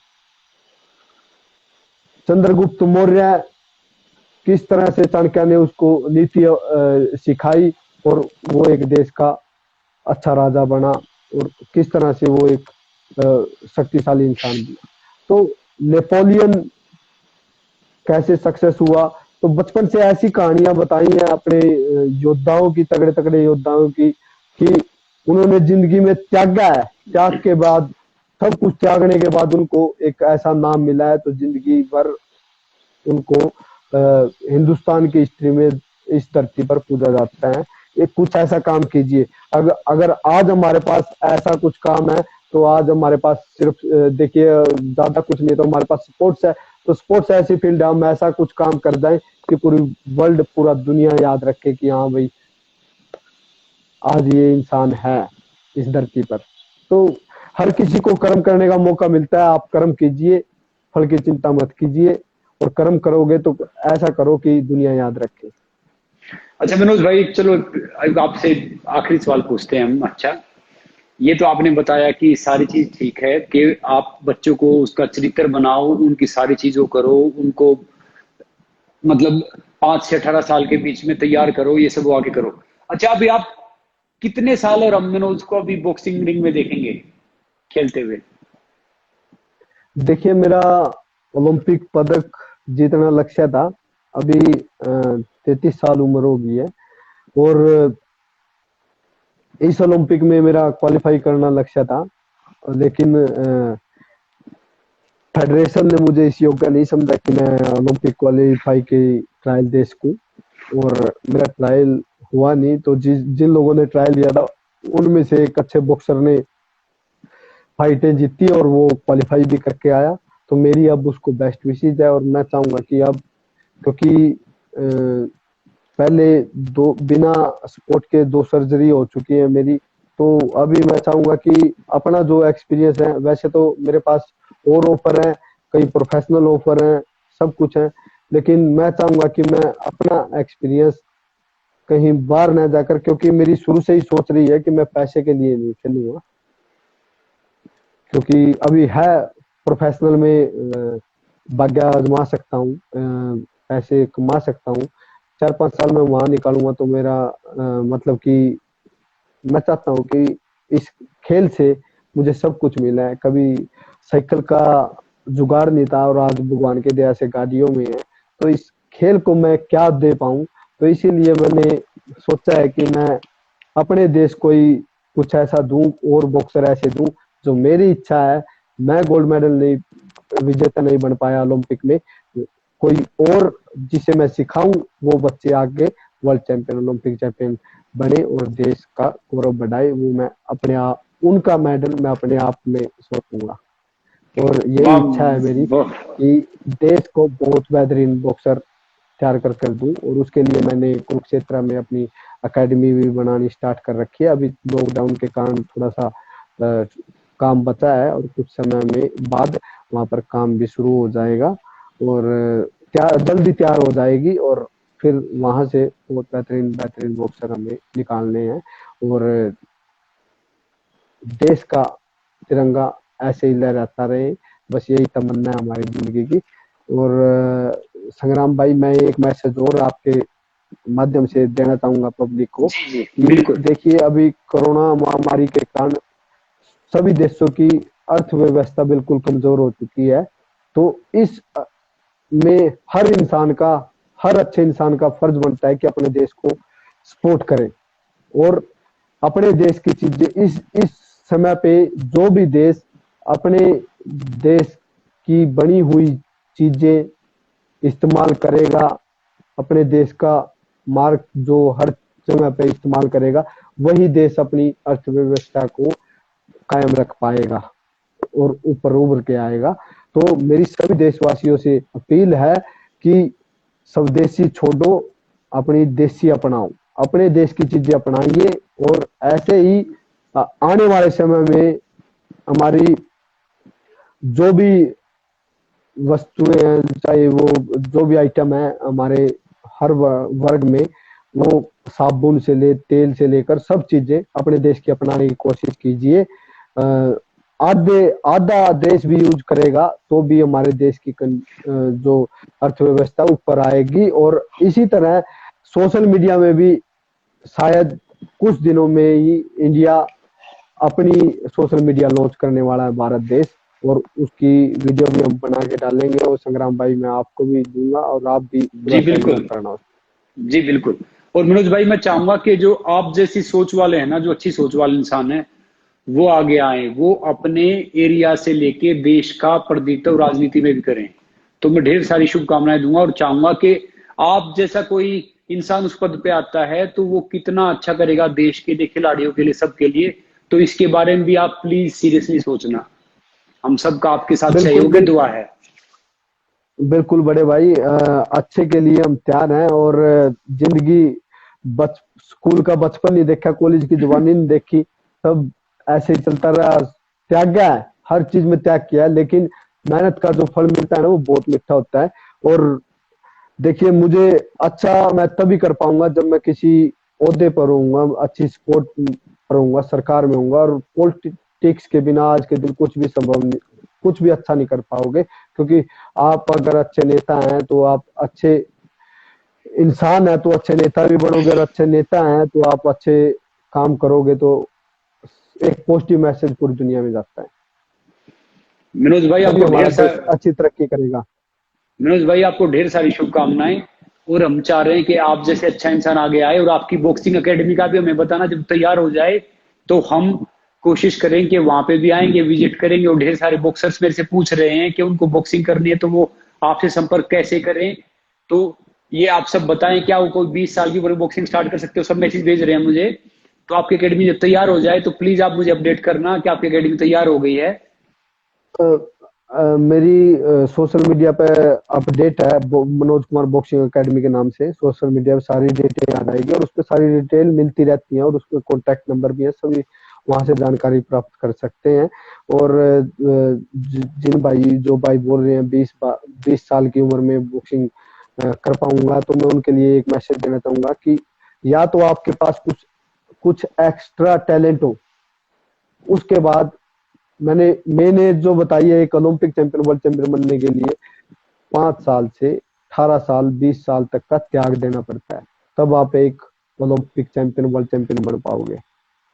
चंद्रगुप्त मौर्य किस तरह से चाणक्य ने उसको नीति सिखाई, और वो एक देश का अच्छा राजा बना, और किस तरह से वो एक शक्तिशाली इंसान बना। तो नेपोलियन कैसे सक्सेस हुआ। तो बचपन से ऐसी कहानियां बताई हैं अपने योद्धाओं की, तगड़े तगड़े योद्धाओं की, कि उन्होंने जिंदगी में त्यागा है, त्याग के बाद, सब कुछ त्यागने के बाद उनको एक ऐसा नाम मिला है, तो जिंदगी भर उनको हिंदुस्तान की हिस्ट्री में इस धरती पर पूजा जाता है। ये कुछ ऐसा काम कीजिए। अगर अगर आज हमारे पास ऐसा कुछ काम है, तो आज हमारे पास सिर्फ देखिए ज्यादा कुछ नहीं, तो हमारे पास स्पोर्ट्स है। तो स्पोर्ट्स ऐसी फील्ड है, हम ऐसा कुछ काम कर दें कि पूरी वर्ल्ड, पूरा दुनिया याद रखे कि हाँ भाई आज ये इंसान है इस धरती पर। तो हर किसी को कर्म करने का मौका मिलता है, आप कर्म कीजिए, फल की चिंता मत कीजिए, और कर्म करोगे तो ऐसा करो कि दुनिया याद रखे। अच्छा मनोज भाई, चलो अब आपसे आखिरी सवाल पूछते हैं हम। अच्छा, ये तो आपने बताया कि सारी चीज ठीक है कि आप बच्चों को उसका चरित्र बनाओ, उनकी सारी चीजों करो, उनको मतलब 5 से 18 साल के बीच में तैयार करो, ये सब वो आगे करो। अच्छा, अभी आप कितने साल और हम मनोज को अभी बॉक्सिंग रिंग में देखेंगे खेलते हुए? देखिए मेरा ओलंपिक पदक जीतना लक्ष्य था। अभी 33 साल उम्र हो गई है, और इस ओलंपिक में मेरा क्वालिफाई करना लक्ष्य था, लेकिन फेडरेशन ने मुझे इस योग्य नहीं समझा कि मैं ओलंपिक क्वालिफाई के ट्रायल दे सकूं, और मेरा ट्रायल हुआ नहीं। तो जिन लोगों ने ट्रायल दिया था, उनमें से एक अच्छे बॉक्सर ने फाइटें जीती और वो क्वालिफाई भी करके आया। तो मेरी अब उसको बेस्ट विशेज है, और मैं चाहूंगा कि अब, क्योंकि पहले दो बिना स्पोर्ट के 2 सर्जरी हो चुकी है मेरी, तो अभी मैं चाहूंगा कि अपना जो एक्सपीरियंस है, वैसे तो मेरे पास और ऑफर है, कई प्रोफेशनल ऑफर हैं, सब कुछ है, लेकिन मैं चाहूंगा कि मैं अपना एक्सपीरियंस कहीं बाहर न जाकर, क्योंकि मेरी शुरू से ही सोच रही है कि मैं पैसे के लिए नहीं खेलूंगा, क्योंकि अभी है प्रोफेशनल में भाग्य आजमा सकता हूँ, पैसे कमा सकता हूँ। 4-5 साल में वहां निकालूंगा तो मेरा मतलब कि मैं चाहता हूँ कि इस खेल से मुझे सब कुछ मिला है। कभी साइकिल का जुगाड़ नहीं था, और आज भगवान की दया से गाड़ियों में है। तो इस खेल को मैं क्या दे पाऊँ, तो इसीलिए मैंने सोचा है कि मैं अपने देश को ही कुछ ऐसा दूं, और बॉक्सर ऐसे दूं जो मेरी इच्छा है। मैं गोल्ड मेडल नहीं, विजेता नहीं बन पाया ओलंपिक में, कोई और जिसे मैं सिखाऊं वो बच्चे आगे वर्ल्ड चैंपियन, ओलंपिक चैंपियन बने और देश का गौरव बढ़ाए। वो मैं अपने आप, उनका मेडल मैं अपने आप में सौंपूंगा, और यही वाह इच्छा है मेरी वाह। कि देश को बहुत बेहतरीन बॉक्सर तैयार कर दूं। और उसके लिए मैंने कुरुक्षेत्र में अपनी एकेडमी भी बनानी स्टार्ट कर रखी है। अभी लॉकडाउन के कारण थोड़ा सा काम बचा है, और कुछ समय में बाद वहां पर काम भी शुरू हो जाएगा, और जल्दी तैयार हो जाएगी, और फिर वहां से बहुत बेहतरीन बेहतरीन बॉक्सर हमें निकालने हैं, और देश का तिरंगा ऐसे ही लहराता रहे, बस यही तमन्ना है हमारी जिंदगी की। और संग्राम भाई, मैं एक मैसेज और आपके माध्यम से देना चाहूंगा पब्लिक को, जी जी कि बिल्कुल। देखिए अभी कोरोना महामारी के कारण सभी देशों की अर्थव्यवस्था बिल्कुल कमजोर हो चुकी है। तो इस में हर इंसान का, हर अच्छे इंसान का फर्ज बनता है कि अपने देश को सपोर्ट करे, और अपने देश की चीजें इस समय पे जो भी देश अपने देश की बनी हुई चीजें इस्तेमाल करेगा, अपने देश का मार्क जो हर जगह पे इस्तेमाल करेगा, वही देश अपनी अर्थव्यवस्था को कायम रख पाएगा और ऊपर उभर के आएगा। तो मेरी सभी देशवासियों से अपील है कि स्वदेशी छोड़ो, अपनी देशी अपनाओ, अपने देश की चीजें अपनाइए, और ऐसे ही आने वाले समय में हमारी जो भी वस्तुएं हैं, चाहे वो जो भी आइटम है हमारे हर वर्ग में, वो साबुन से ले तेल से लेकर सब चीजें अपने देश की अपनाने की कोशिश कीजिए। आधे आधा देश भी यूज करेगा तो भी हमारे देश की जो अर्थव्यवस्था ऊपर आएगी। और इसी तरह सोशल मीडिया में भी शायद कुछ दिनों में ही इंडिया अपनी सोशल मीडिया लॉन्च करने वाला है, भारत देश। और उसकी वीडियो भी हम बना के डालेंगे, और संग्राम भाई मैं आपको भी दूंगा और आप भी पूरा जी सहयोग बिल्कुल। करना। जी बिल्कुल। और मनोज भाई मैं चाहूंगा कि जो आप जैसी सोच वाले हैं ना, जो अच्छी सोच वाले इंसान है, वो आगे आए, वो अपने एरिया से लेके देश का प्रतिनिधित्व राजनीति में भी करें। तो मैं ढेर सारी शुभकामनाएं दूंगा और चाहूंगा कि आप जैसा कोई इंसान उस पद पे आता है तो वो कितना अच्छा करेगा देश के लिए, खिलाड़ियों के लिए, सबके लिए। तो इसके बारे में भी आप प्लीज सीरियसली सोचना। हम सबका आपके साथ बिल्कुल सहयोग है, दुआ है। बिल्कुल बड़े भाई, अच्छे के लिए हम तैयार हैं। और जिंदगी बच स्कूल का बचपन नहीं देखा, कॉलेज की जवानी नहीं देखी, सब ऐसे ही चलता रहा। त्यागा है, हर चीज में त्याग किया है, लेकिन मेहनत का जो फल मिलता है ना वो बहुत मीठा होता है। और देखिए मुझे अच्छा मैं तभी कर पाऊंगा जब मैं किसी ओहदे पर होऊंगा, अच्छी सपोर्ट पर होऊंगा, सरकार में होऊंगा। और पॉलिटिक्स के बिना आज के दिन कुछ भी संभव नहीं, कुछ भी अच्छा नहीं कर पाओगे। क्योंकि आप अगर अच्छे नेता हैं तो आप अच्छे इंसान हैं, तो अच्छे नेता भी बनोगे, और अच्छे नेता हैं तो आप अच्छे काम करोगे, तो एक पॉजिटिव मैसेज पूरी दुनिया में जाता है, मनोज भाई तभी आपको हमारा ढेर देश सारा अच्छी तरक्की करेगा। मनोज भाई आपको ढेर सारी शुभकामनाएं। और हम चाह रहे हैं कि आप जैसे अच्छा इंसान आगे आए, और आपकी बॉक्सिंग एकेडमी का भी हमें बताना जब तैयार हो जाए, तो हम कोशिश करें कि वहां पे भी आएंगे, विजिट करेंगे। और ढेर सारे बॉक्सर्स मेरे से पूछ रहे हैं कि उनको बॉक्सिंग करनी है तो वो आपसे संपर्क कैसे करें। तो ये आप सब बताएं, क्या वो कोई 20 साल की उम्र में बॉक्सिंग स्टार्ट कर सकते हो? सब मैसेज भेज रहे हैं मुझे। तो आपकी एकेडमी जब तैयार हो जाए तो प्लीज आप मुझे अपडेट करना कि आपकी एकेडमी तैयार हो गई है। अ, मेरी सोशल मीडिया पे अपडेट है, मनोज कुमार बॉक्सिंग एकेडमी के नाम से। सोशल मीडिया पे सारी डिटेल आ जाएगी, और उसपे सारी डिटेल मिलती रहती है, और उसमें कॉन्टैक्ट नंबर भी है, सभी वहां से जानकारी प्राप्त कर सकते हैं। और जिन भाई जो भाई बोल रहे हैं 20 साल की उम्र में बॉक्सिंग कर पाऊंगा, तो मैं उनके लिए एक मैसेज देना चाहूंगा कि या तो आपके पास कुछ कुछ एक्स्ट्रा टैलेंट हो, उसके बाद मैंने जो बताई है, एक ओलंपिक चैंपियन, वर्ल्ड चैंपियन बनने के लिए 5 साल से 18 साल 20 साल तक का त्याग देना पड़ता है। तब आप एक ओलंपिक चैंपियन, वर्ल्ड चैंपियन बन पाओगे,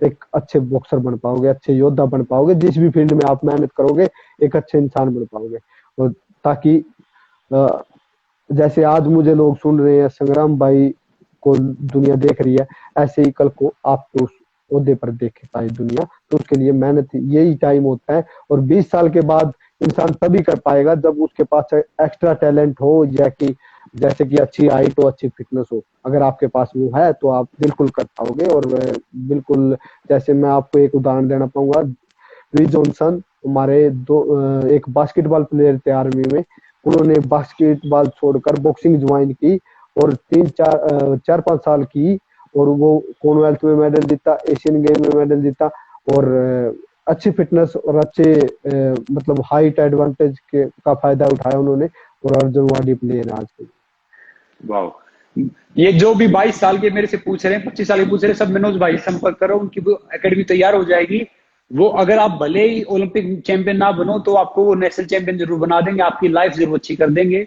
एक अच्छे बॉक्सर बन पाओगे, अच्छे योद्धा बन पाओगे। जिस भी फील्ड में आप मेहनत करोगे एक अच्छे इंसान बन पाओगे। और ताकि अ, जैसे आज मुझे लोग सुन रहे हैं, संग्राम भाई को दुनिया देख रही है, ऐसे ही कल को आपको उस ओहदे पर देख पाए दुनिया। तो उसके लिए मेहनत यही टाइम होता है। और 20 साल के बाद इंसान तभी कर पाएगा जब उसके पास एक्स्ट्रा टैलेंट हो, या कि जैसे कि अच्छी हाइट हो, अच्छी फिटनेस हो। अगर आपके पास वो है तो आप बिल्कुल कर पाओगे। और बिल्कुल, जैसे मैं आपको एक उदाहरण देना पाऊंगा, वी जॉनसन हमारे एक बास्केटबॉल प्लेयर थे आर्मी में। उन्होंने बास्केटबॉल छोड़कर बॉक्सिंग ज्वाइन की, और 4-5 साल की, और वो कॉमनवेल्थ में मेडल जीता, एशियन गेम में मेडल जीता। और अच्छी फिटनेस और अच्छे मतलब हाइट एडवांटेज के का फायदा उठाया उन्होंने, और अर्जुन वाडी प्लेयर आज के। वाह। ये जो भी 22 साल के मेरे से पूछ रहे हैं, 25 साल के पूछ रहे हैं, सब मनोज भाई से संपर्क करो, उनकी एकेडमी तैयार हो जाएगी। वो अगर आप भले ही ओलंपिक चैंपियन ना बनो तो आपको वो नेशनल चैंपियन जरूर बना देंगे, आपकी लाइफ जरूर अच्छी कर देंगे।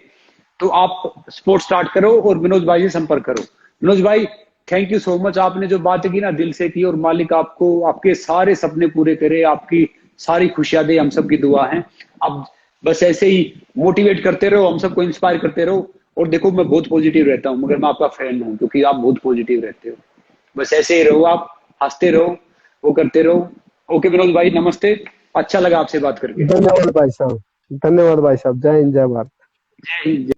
तो आप स्पोर्ट स्टार्ट करो और मनोज भाई से संपर्क करो। मनोज भाई थैंक यू सो मच, आपने जो बात की ना दिल से की, और मालिक आपको आपके सारे सपने पूरे करे, आपकी सारी खुशियां दे, हम सबकी दुआ है। आप बस ऐसे ही मोटिवेट करते रहो, हम सबको इंस्पायर करते रहो। और देखो मैं बहुत पॉजिटिव रहता हूँ, मगर मैं आपका फैन हूँ क्योंकि आप बहुत पॉजिटिव रहते हो। बस ऐसे ही रहो, आप हंसते रहो, वो करते रहो। ओके विनोद भाई, नमस्ते। अच्छा लगा आपसे बात करके। धन्यवाद भाई साहब, धन्यवाद भाई साहब। जय हिंद, जय भारत। जय हिंद।